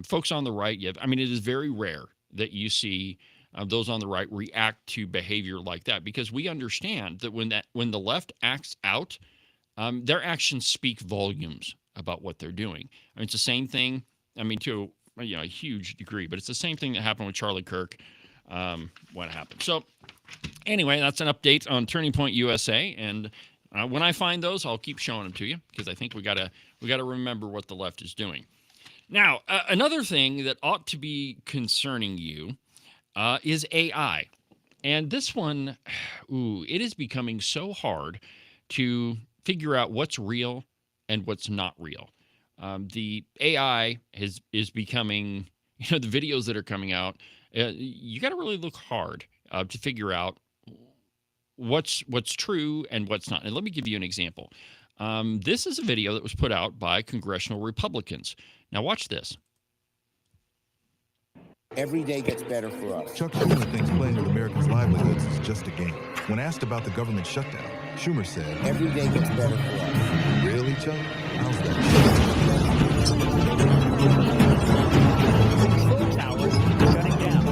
folks on the right give. I mean, it is very rare that you see those on the right react to behavior like that, because we understand that when the left acts out, their actions speak volumes about what they're doing. I mean, it's the same thing, to a huge degree, but it's the same thing that happened with Charlie Kirk when it happened. So anyway, that's an update on Turning Point USA, and when I find those, I'll keep showing them to you, because I think we gotta remember what the left is doing. Now, another thing that ought to be concerning you is AI. And this one, it is becoming so hard to figure out what's real and what's not real. The AI is becoming, the videos that are coming out, you got to really look hard to figure out what's true and what's not. And let me give you an example. This is a video that was put out by congressional Republicans. Now watch this. Every day gets better for us. Chuck Schumer thinks playing with Americans' livelihoods is just a game. When asked about the government shutdown, Schumer said, every day gets better for us. Really, Chuck? How's that? Food towers shutting down.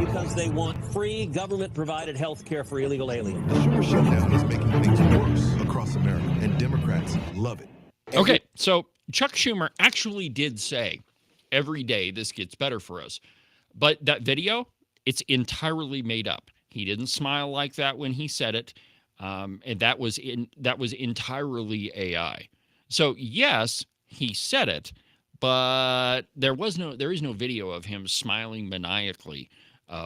Because they want free government-provided health care for illegal aliens. The Schumer shutdown is making things worse across America, and Democrats love it. Okay, so Chuck Schumer actually did say, every day this gets better for us. But that video, it's entirely made up. He didn't smile like that when he said it, and that was entirely AI. So yes, he said it, but there is no video of him smiling maniacally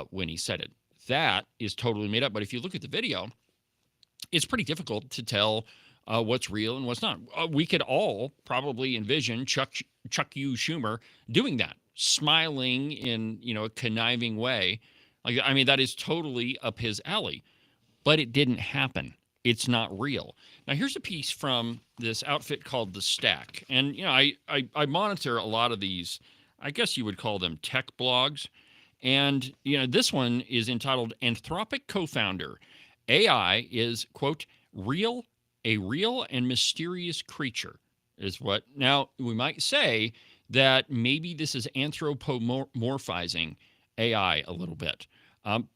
when he said it. That is totally made up. But if you look at the video, it's pretty difficult to tell what's real and what's not. We could all probably envision Chuck U. Schumer doing that, smiling in a conniving way. That is totally up his alley. But it didn't happen. It's not real. Now here's a piece from this outfit called The Stack, and I monitor a lot of these. I guess you would call them tech blogs, and this one is entitled "Anthropic Co-founder AI is quote a real and mysterious creature," is what. Now, we might say that maybe this is anthropomorphizing AI a little bit.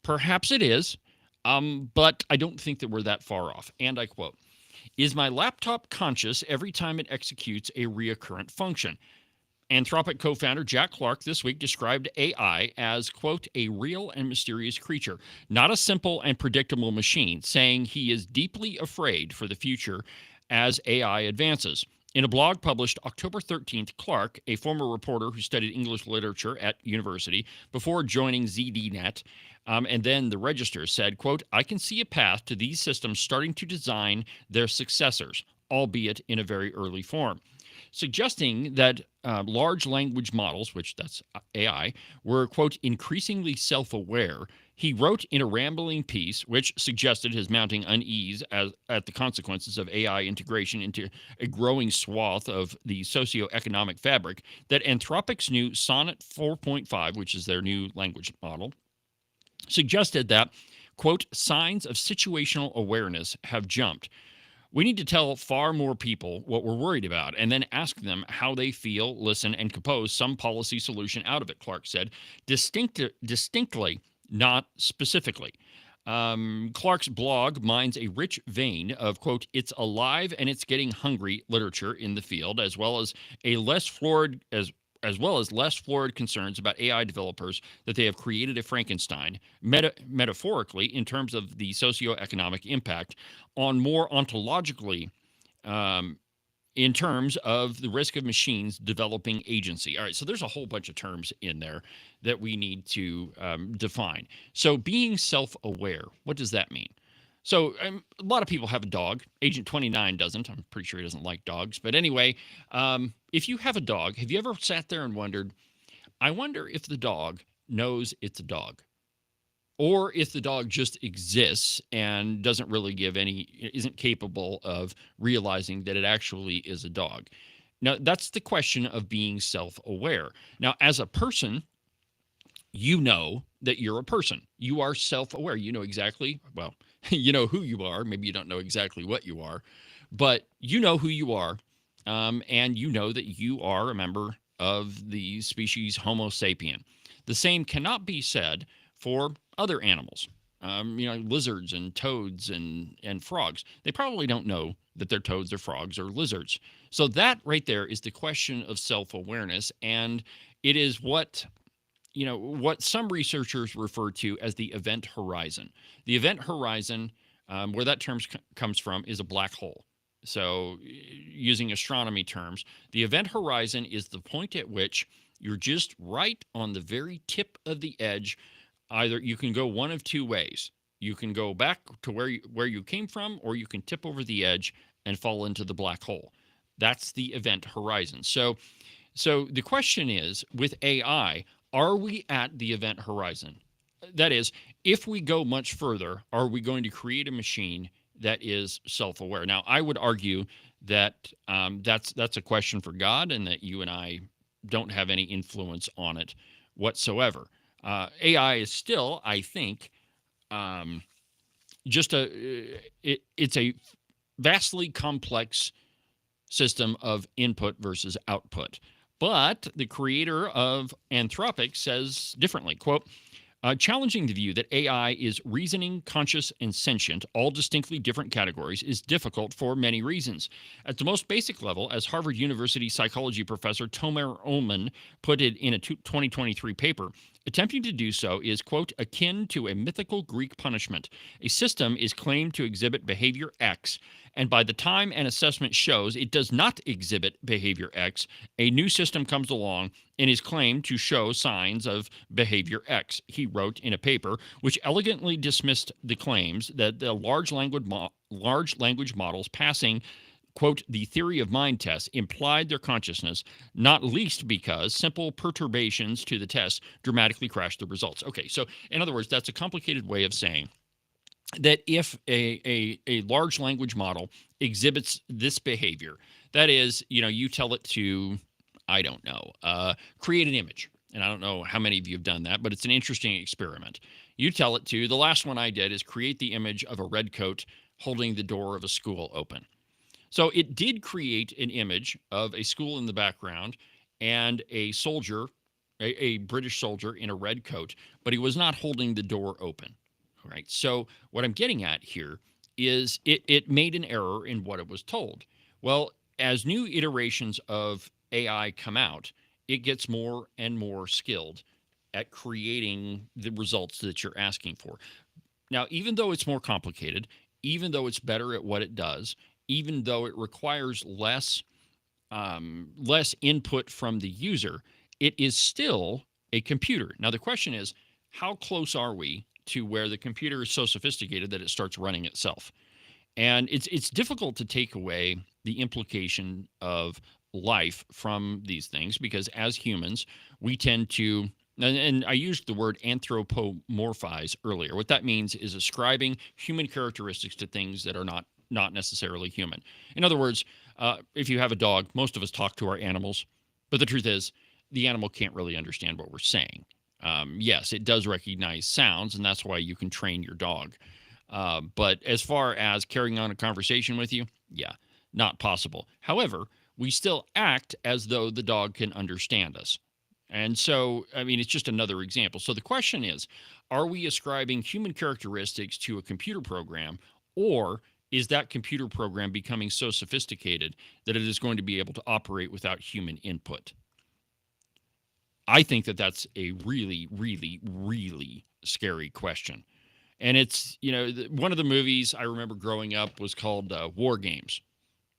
Perhaps it is, but I don't think that we're that far off. And I quote, "Is my laptop conscious every time it executes a recurrent function?" Anthropic co-founder Jack Clark this week described AI as, quote, "a real and mysterious creature, not a simple and predictable machine," saying he is deeply afraid for the future as AI advances. In a blog published October 13th, Clark, a former reporter who studied English literature at university before joining ZDNet, and then the Register, said, quote, "I can see a path to these systems starting to design their successors, albeit in a very early form," suggesting that large language models, which that's AI, were, quote, "increasingly self-aware." He wrote in a rambling piece, which suggested his mounting unease at the consequences of AI integration into a growing swath of the socioeconomic fabric, that Anthropic's new Sonnet 4.5, which is their new language model, suggested that, quote, "signs of situational awareness have jumped. We need to tell far more people what we're worried about and then ask them how they feel, listen, and compose some policy solution out of it," Clark said, distinctly, not specifically. Clark's blog mines a rich vein of, quote, "it's alive and it's getting hungry" literature in the field, as well as less florid concerns about AI developers that they have created a Frankenstein, metaphorically, in terms of the socioeconomic impact, on more ontologically, in terms of the risk of machines developing agency. All right, so there's a whole bunch of terms in there that we need to define. So being self-aware, what does that mean? So a lot of people have a dog. Agent 29 doesn't. I'm pretty sure he doesn't like dogs. But anyway, if you have a dog, have you ever sat there and wondered, I wonder if the dog knows it's a dog? Or if the dog just exists and doesn't really isn't capable of realizing that it actually is a dog. Now, that's the question of being self-aware. Now, as a person, you know that you're a person. You are self-aware. You know exactly, well, you know who you are. Maybe you don't know exactly what you are, but you know who you are, and you know that you are a member of the species Homo sapien. The same cannot be said for other animals, lizards and toads and frogs. They probably don't know that they're toads or frogs or lizards. So that right there is the question of self-awareness, and it is what some researchers refer to as the event horizon. The event horizon, where that term comes from, is a black hole. So using astronomy terms, the event horizon is the point at which you're just right on the very tip of the edge. Either you can go one of two ways. You can go back to where you came from, or you can tip over the edge and fall into the black hole. That's the event horizon. So the question is, with AI, are we at the event horizon? That is, if we go much further, are we going to create a machine that is self-aware? Now, I would argue that that's a question for God, and that you and I don't have any influence on it whatsoever. AI is still, I think, it's a vastly complex system of input versus output. But the creator of Anthropic says differently, quote, "challenging the view that AI is reasoning, conscious, and sentient, all distinctly different categories, is difficult for many reasons. At the most basic level, as Harvard University psychology professor Tomer Ullman put it in a 2023 paper, attempting to do so is, quote, akin to a mythical Greek punishment. A system is claimed to exhibit behavior X, and by the time an assessment shows it does not exhibit behavior X, a new system comes along and is claimed to show signs of behavior X," he wrote in a paper which elegantly dismissed the claims that the large language models passing, quote, "the theory of mind test implied their consciousness, not least because simple perturbations to the test dramatically crashed the results." Okay, so in other words, that's a complicated way of saying that if a large language model exhibits this behavior, that is, you tell it to, I don't know, create an image. And I don't know how many of you have done that, but it's an interesting experiment. You tell it to, the last one I did is create the image of a red coat holding the door of a school open. So it did create an image of a school in the background and a soldier, a British soldier in a red coat, but he was not holding the door open. Right. So what I'm getting at here is it made an error in what it was told. Well, as new iterations of AI come out, it gets more and more skilled at creating the results that you're asking for. Now, even though it's more complicated, even though it's better at what it does, even though it requires less less input from the user, it is still a computer. Now, the question is, how close are we to where the computer is so sophisticated that it starts running itself? And it's difficult to take away the implication of life from these things, because as humans, we tend to, and I used the word anthropomorphize earlier. What that means is ascribing human characteristics to things that are not necessarily human. In other words, if you have a dog, most of us talk to our animals, but the truth is the animal can't really understand what we're saying. Yes, it does recognize sounds, and that's why you can train your dog. But as far as carrying on a conversation with you, yeah, not possible. However, we still act as though the dog can understand us. And so, I mean, it's just another example. So the question is, are we ascribing human characteristics to a computer program, or is that computer program becoming so sophisticated that it is going to be able to operate without human input? I think that that's a really, really, really scary question. And it's, one of the movies I remember growing up was called War Games,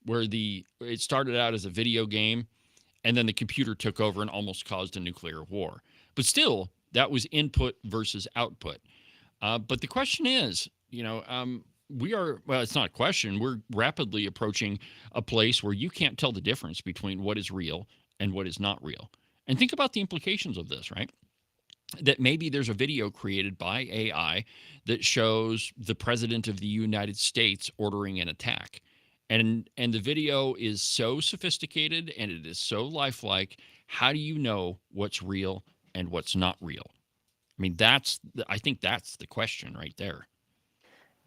where it started out as a video game, and then the computer took over and almost caused a nuclear war. But still, that was input versus output. But the question is, well, it's not a question. We're rapidly approaching a place where you can't tell the difference between what is real and what is not real. And think about the implications of this, right? That maybe there's a video created by AI that shows the president of the United States ordering an attack. And the video is so sophisticated and it is so lifelike. How do you know what's real and what's not real? I mean, I think that's the question right there.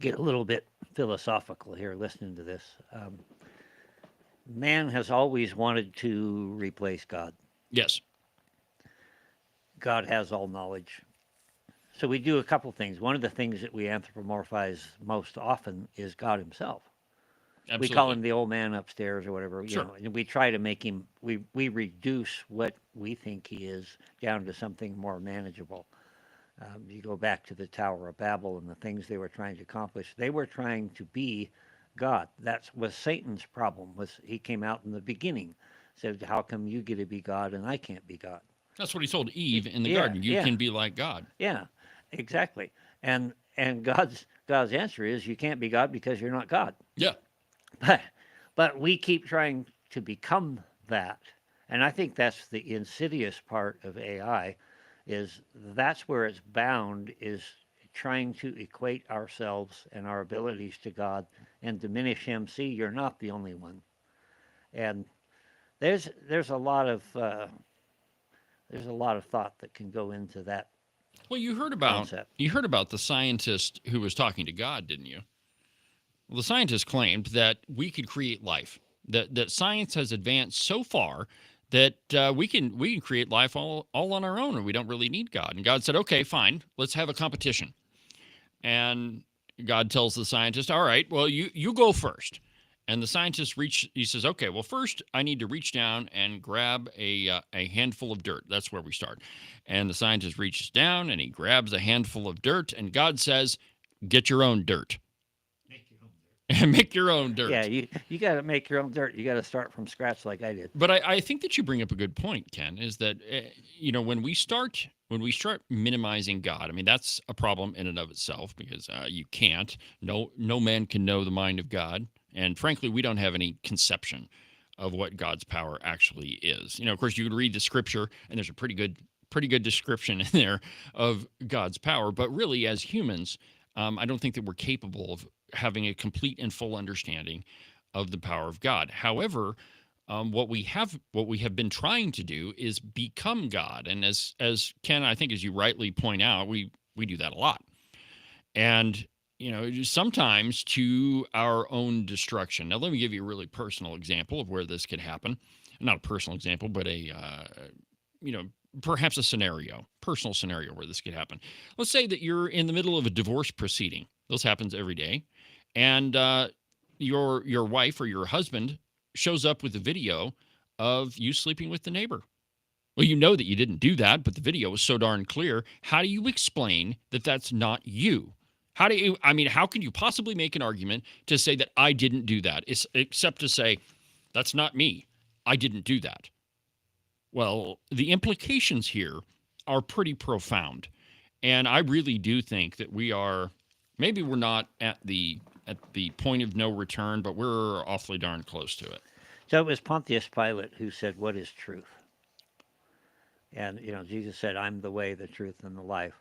Get a little bit philosophical here listening to this. Man has always wanted to replace God. Yes. God has all knowledge. So we do a couple things. One of the things that we anthropomorphize most often is God himself. Absolutely. We call him the old man upstairs or whatever. Sure. And we try to make him, we reduce what we think he is down to something more manageable. You go back to the Tower of Babel and the things they were trying to accomplish. They were trying to be God. That was Satan's problem. He came out in the beginning, said, how come you get to be God and I can't be God? That's what he told Eve in the garden. You can be like God. Yeah, exactly. And God's answer is you can't be God because you're not God. Yeah. But we keep trying to become that. And I think that's the insidious part of AI, is that's where it's bound, is trying to equate ourselves and our abilities to God and diminish him. See, you're not the only one. And there's a lot of thought that can go into that. Well, you heard about concept. The scientist who was talking to God, didn't you? Well, the scientist claimed that we could create life. That science has advanced so far that we can create life all on our own, and we don't really need God. And God said, "Okay, fine, let's have a competition." And God tells the scientist, "All right, well, you go first." And the scientist he says, "Okay, well, first I need to reach down and grab a handful of dirt." That's where we start. And the scientist reaches down and he grabs a handful of dirt, and God says, "Get your own dirt." Make your own dirt. Yeah, you got to make your own dirt. You got to start from scratch like I did. But I think that you bring up a good point, Ken, is that, when we start minimizing God, I mean, that's a problem in and of itself, because you can't. No man can know the mind of God. And frankly, we don't have any conception of what God's power actually is. Of course, you can read the scripture, and there's a pretty good description in there of God's power. But really, as humans, I don't think that we're capable of having a complete and full understanding of the power of God. However, what we have been trying to do is become God. And as Ken, I think, as you rightly point out, we do that a lot. And, sometimes to our own destruction. Now, let me give you a really personal example of where this could happen. Not a personal example, but perhaps a personal scenario where this could happen. Let's say that you're in the middle of a divorce proceeding. This happens every day. And your wife or your husband shows up with a video of you sleeping with the neighbor. Well, you know that you didn't do that, but the video was so darn clear. How do you explain that that's not you? How can you possibly make an argument to say that I didn't do that, except to say, that's not me. I didn't do that. Well, the implications here are pretty profound. And I really do think that maybe we're not at the point of no return, but we're awfully darn close to it. So it was Pontius Pilate who said, "What is truth?" And, Jesus said, "I'm the way, the truth, and the life."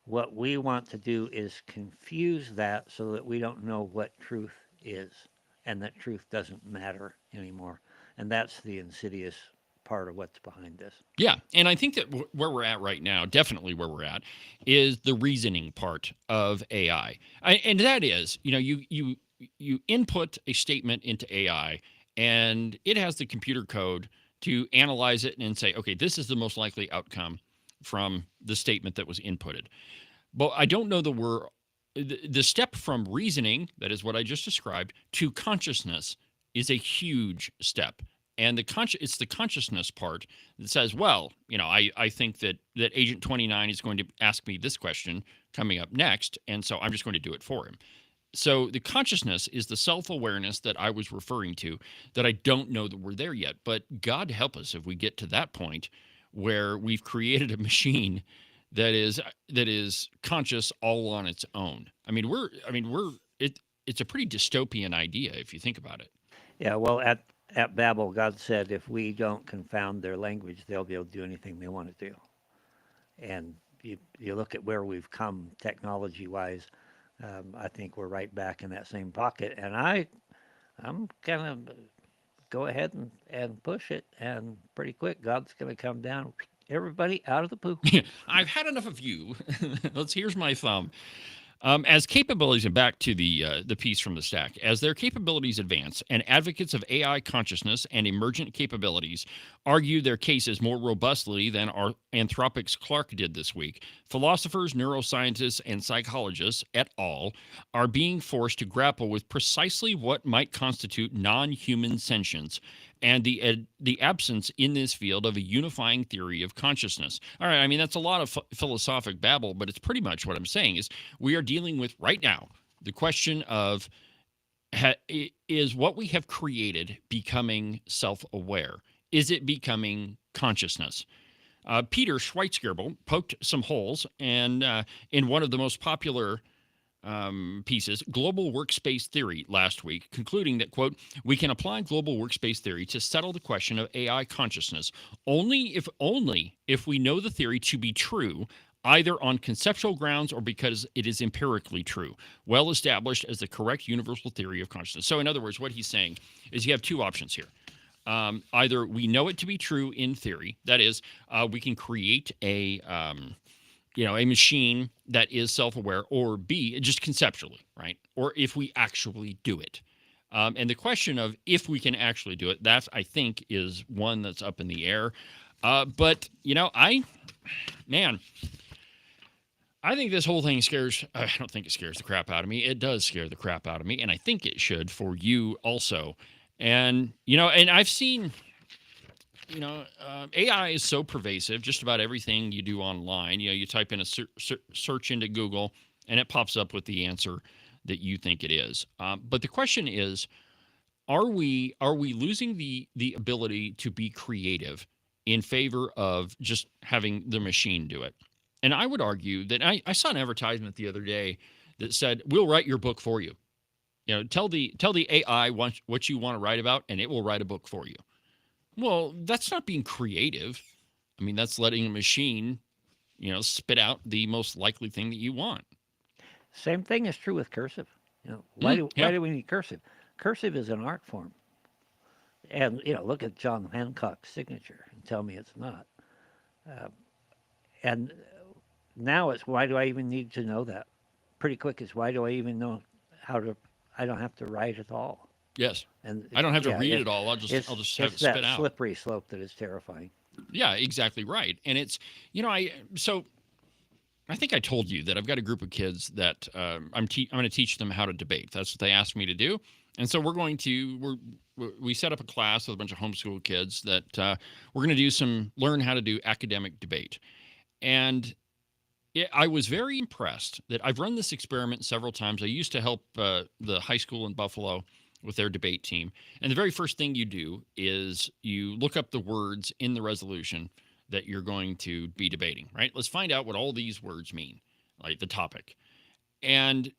What we want to do is confuse that so that we don't know what truth is and that truth doesn't matter anymore. And that's the insidious part of what's behind this. Yeah, and I think that where we're at right now, definitely where we're at, is the reasoning part of AI. And that is, you input a statement into AI, and it has the computer code to analyze it and say, okay, this is the most likely outcome from the statement that was inputted. But I don't know that the step from reasoning, that is what I just described, to consciousness is a huge step. And it's the consciousness part that says, well, I think that Agent 29 is going to ask me this question coming up next, and so I'm just going to do it for him. So the consciousness is the self-awareness that I was referring to, that I don't know that we're there yet. But God help us if we get to that point where we've created a machine that is conscious all on its own. It's a pretty dystopian idea if you think about it. Yeah, well, at Babel, God said, if we don't confound their language, they'll be able to do anything they want to do. And you look at where we've come technology-wise, I think we're right back in that same pocket. And I'm going to go ahead and push it, and pretty quick, God's going to come down. Everybody out of the poop. I've had enough of you. Here's my thumb. As capabilities, and back to the piece from the stack, as their capabilities advance and advocates of AI consciousness and emergent capabilities argue their cases more robustly than our Anthropic's Clark did this week, philosophers, neuroscientists, and psychologists et al. Are being forced to grapple with precisely what might constitute non-human sentience and the absence in this field of a unifying theory of consciousness. All right, that's a lot of philosophic babble, but it's pretty much what I'm saying is we are dealing with right now the question of is what we have created becoming self-aware? Is it becoming consciousness? Peter Schweitzgerbel poked some holes and in one of the most popular pieces, Global Workspace Theory, last week, concluding that, quote, we can apply global workspace theory to settle the question of AI consciousness only if we know the theory to be true, either on conceptual grounds or because it is empirically true, well established as the correct universal theory of consciousness. So in other words, what he's saying is you have two options here. Either we know it to be true in theory, that is, we can create a machine that is self-aware, or B, just conceptually, right? Or if we actually do it. And the question of if we can actually do it, that I think is one that's up in the air. But I think this whole thing I don't think it scares the crap out of me. It does scare the crap out of me. And I think it should for you also. And, and I've seen, AI is so pervasive, just about everything you do online. You type in a search into Google and it pops up with the answer that you think it is. But the question is, are we losing the ability to be creative in favor of just having the machine do it? And I would argue that I saw an advertisement the other day that said, we'll write your book for you. Tell the AI what you want to write about, and it will write a book for you. Well, that's not being creative. That's letting a machine, spit out the most likely thing that you want. Same thing is true with cursive. Why do we need cursive? Cursive is an art form. And, look at John Hancock's signature and tell me it's not. And now it's, why do I even need to know that? Pretty quick is, why do I even know I don't have to write at all. Yes. And I don't have to read it all. I'll just have it spit that out. Slippery slope that is terrifying. Yeah, exactly right. And it's, I think I told you that I've got a group of kids that I'm going to teach them how to debate. That's what they asked me to do. And so we set up a class with a bunch of homeschool kids that we're going to learn how to do academic debate. And I was very impressed that I've run this experiment several times. I used to help the high school in Buffalo with their debate team. And the very first thing you do is you look up the words in the resolution that you're going to be debating, right? Let's find out what all these words mean, like the topic. And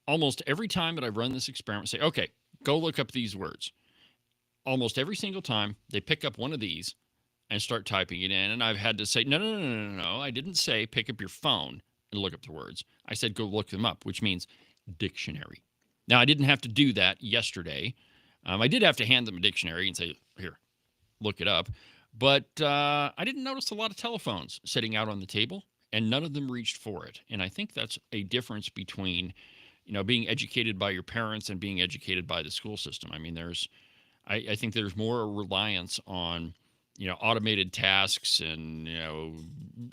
almost every time that I've run this experiment, say, okay, go look up these words. Almost every single time they pick up one of these and start typing it in. And I've had to say, no. I didn't say pick up your phone and look up the words. I said, go look them up, which means dictionary. Now, I didn't have to do that yesterday. I did have to hand them a dictionary and say, here, look it up. But I didn't notice a lot of telephones sitting out on the table, and none of them reached for it. And I think that's a difference between, being educated by your parents and being educated by the school system. I mean, I think there's more reliance on, automated tasks and,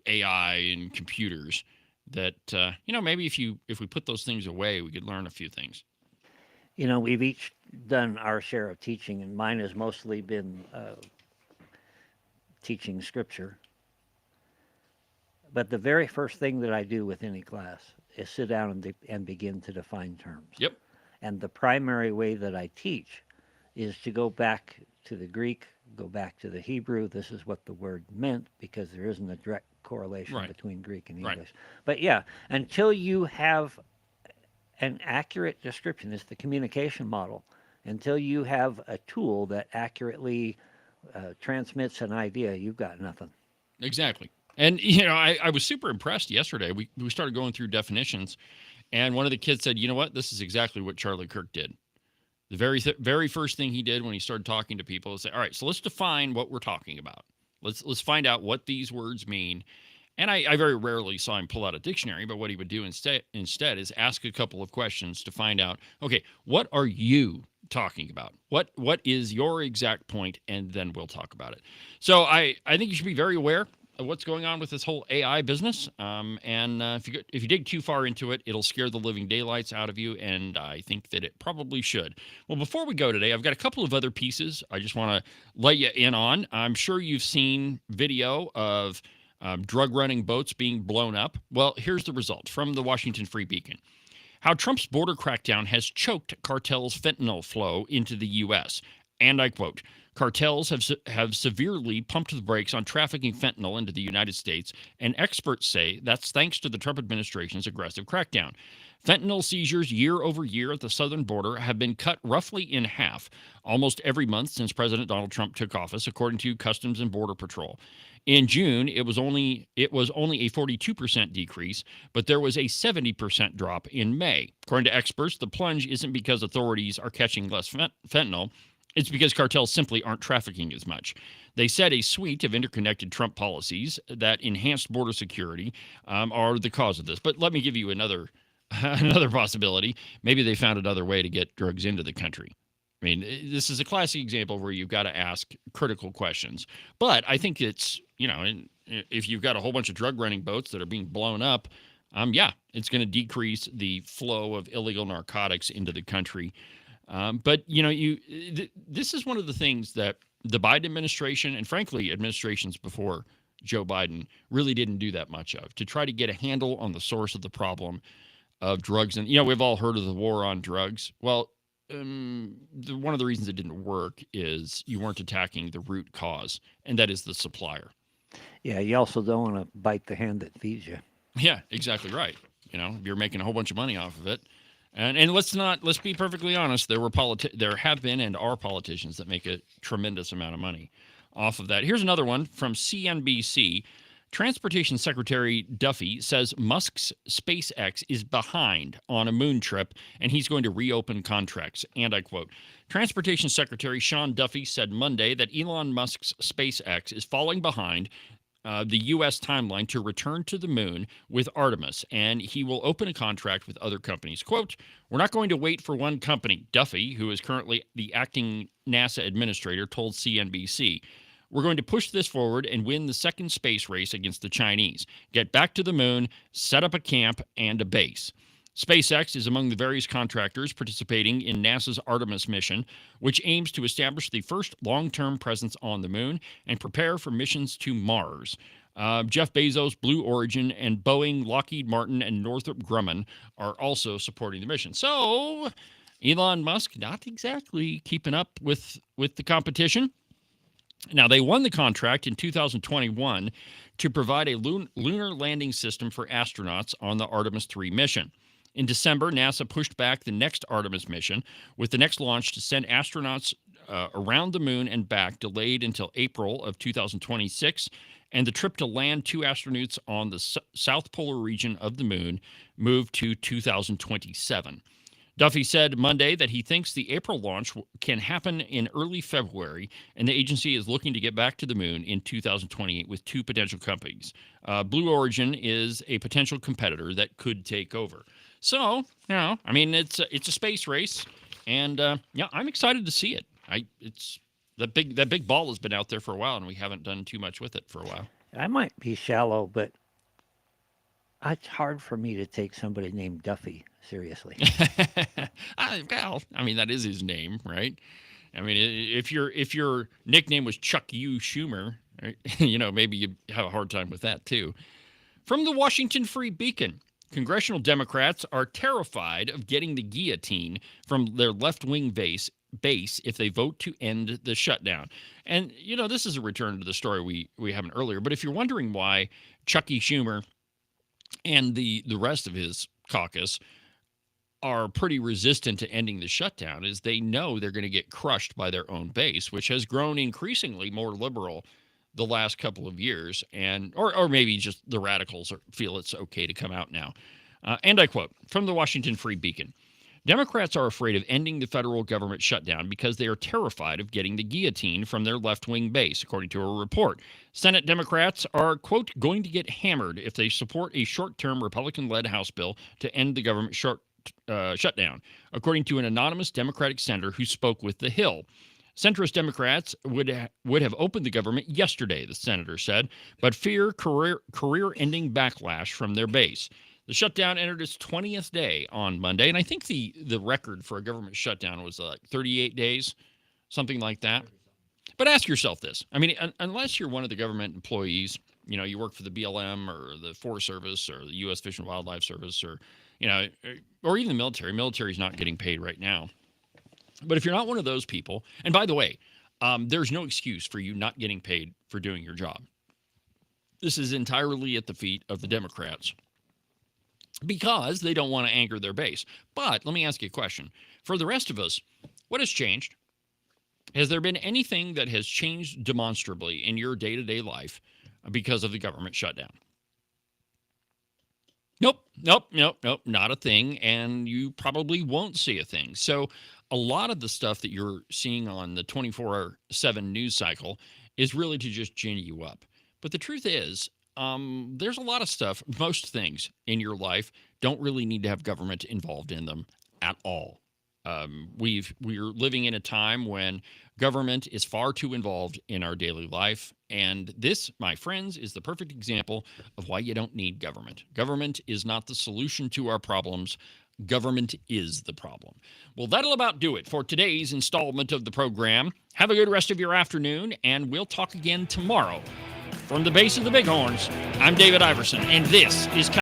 AI and computers that, maybe if we put those things away, we could learn a few things. We've each done our share of teaching, and mine has mostly been teaching scripture. But the very first thing that I do with any class is sit down and begin to define terms. Yep. And the primary way that I teach is to go back to the Greek, go back to the Hebrew. This is what the word meant, because there isn't a direct correlation between Greek and English. Right. But yeah, until you have an accurate description, it's the communication model. Until you have a tool that accurately transmits an idea, you've got nothing. Exactly. And, I was super impressed yesterday. We started going through definitions, and one of the kids said, you know what, this is exactly what Charlie Kirk did. The very first thing he did when he started talking to people is say, all right, so let's define what we're talking about. Let's find out what these words mean. And I very rarely saw him pull out a dictionary, but what he would do instead is ask a couple of questions to find out, okay, what are you talking about? What is your exact point? And then we'll talk about it. So I think you should be very aware of what's going on with this whole AI business. If you dig too far into it, it'll scare the living daylights out of you, and I think that it probably should. Well, before we go today, I've got a couple of other pieces I just want to let you in on. I'm sure you've seen video of drug-running boats being blown up. Well, here's the result from the Washington Free Beacon. How Trump's border crackdown has choked cartels' fentanyl flow into the U.S. And I quote, cartels have severely pumped the brakes on trafficking fentanyl into the United States, and experts say that's thanks to the Trump administration's aggressive crackdown. Fentanyl seizures year over year at the southern border have been cut roughly in half almost every month since President Donald Trump took office, according to Customs and Border Patrol. In June, it was only a 42% decrease, but there was a 70% drop in May. According to experts, the plunge isn't because authorities are catching less fentanyl. It's because cartels simply aren't trafficking as much. They said a suite of interconnected Trump policies that enhanced border security are the cause of this. But let me give you another possibility. Maybe they found another way to get drugs into the country. I mean, this is a classic example where you've got to ask critical questions. But I think it's, if you've got a whole bunch of drug-running boats that are being blown up, it's going to decrease the flow of illegal narcotics into the country. But this is one of the things that the Biden administration, and frankly, administrations before Joe Biden, really didn't do that much of, to try to get a handle on the source of the problem of drugs. And, we've all heard of the war on drugs. Well, one of the reasons it didn't work is you weren't attacking the root cause, and that is the supplier. Yeah, you also don't want to bite the hand that feeds you. Yeah, exactly right. You're making a whole bunch of money off of it. And let's be perfectly honest, there have been and are politicians that make a tremendous amount of money off of that. Here's another one from CNBC. Transportation Secretary Duffy says Musk's SpaceX is behind on a moon trip, and he's going to reopen contracts. And I quote, Transportation Secretary Sean Duffy said Monday that Elon Musk's SpaceX is falling behind the U.S. timeline to return to the moon with Artemis, and he will open a contract with other companies. Quote, we're not going to wait for one company, Duffy, who is currently the acting NASA administrator, told CNBC. We're going to push this forward and win the second space race against the Chinese, get back to the moon, set up a camp and a base. SpaceX is among the various contractors participating in NASA's Artemis mission, which aims to establish the first long-term presence on the moon and prepare for missions to Mars. Jeff Bezos, Blue Origin, and Boeing, Lockheed Martin, and Northrop Grumman are also supporting the mission. So Elon Musk not exactly keeping up with the competition. Now, they won the contract in 2021 to provide a lunar landing system for astronauts on the Artemis 3 mission. In December, NASA pushed back the next Artemis mission, with the next launch to send astronauts around the moon and back delayed until April of 2026, and the trip to land 2 astronauts on the south polar region of the moon moved to 2027. Duffy said Monday that he thinks the April launch can happen in early February, and the agency is looking to get back to the moon in 2028 with 2 potential companies. Blue Origin is a potential competitor that could take over. So, I mean, it's a space race, and I'm excited to see it. It's that big ball has been out there for a while, and we haven't done too much with it for a while. I might be shallow, but it's hard for me to take somebody named Duffy seriously. Well, I mean, that is his name, right? I mean, if your nickname was Chuck U. Schumer, maybe you'd have a hard time with that too. From the Washington Free Beacon, congressional Democrats are terrified of getting the guillotine from their left-wing base if they vote to end the shutdown. And, this is a return to the story we had earlier. But if you're wondering why Chucky Schumer and the rest of his caucus are pretty resistant to ending the shutdown, is they know they're going to get crushed by their own base, which has grown increasingly more liberal the last couple of years, and or maybe just the radicals feel it's okay to come out now. And I quote from the Washington Free Beacon, Democrats are afraid of ending the federal government shutdown because they are terrified of getting the guillotine from their left-wing base, according to a report. Senate Democrats are, quote, going to get hammered if they support a short-term Republican-led House bill to end the government shutdown, according to an anonymous Democratic senator who spoke with The Hill. Centrist Democrats would have opened the government yesterday, the senator said, but fear career-ending backlash from their base. The shutdown entered its 20th day on Monday, and I think the record for a government shutdown was like 38 days, something like that. But ask yourself this. I mean, unless you're one of the government employees, you work for the BLM or the Forest Service or the U.S. Fish and Wildlife Service or even the military. Military is not getting paid right now. But if you're not one of those people, and by the way, there's no excuse for you not getting paid for doing your job. This is entirely at the feet of the Democrats, because they don't want to anger their base. But let me ask you a question. For the rest of us, what has changed? Has there been anything that has changed demonstrably in your day-to-day life because of the government shutdown? Nope, not a thing, and you probably won't see a thing. So a lot of the stuff that you're seeing on the 24/7 news cycle is really to just gin you up. But the truth is, there's a lot of stuff, most things in your life don't really need to have government involved in them at all. We're living in a time when government is far too involved in our daily life. And this, my friends, is the perfect example of why you don't need government. Government is not the solution to our problems. Government is the problem. Well, that'll about do it for today's installment of the program. Have a good rest of your afternoon, and we'll talk again tomorrow. From the base of the Bighorns, I'm David Iverson, and this is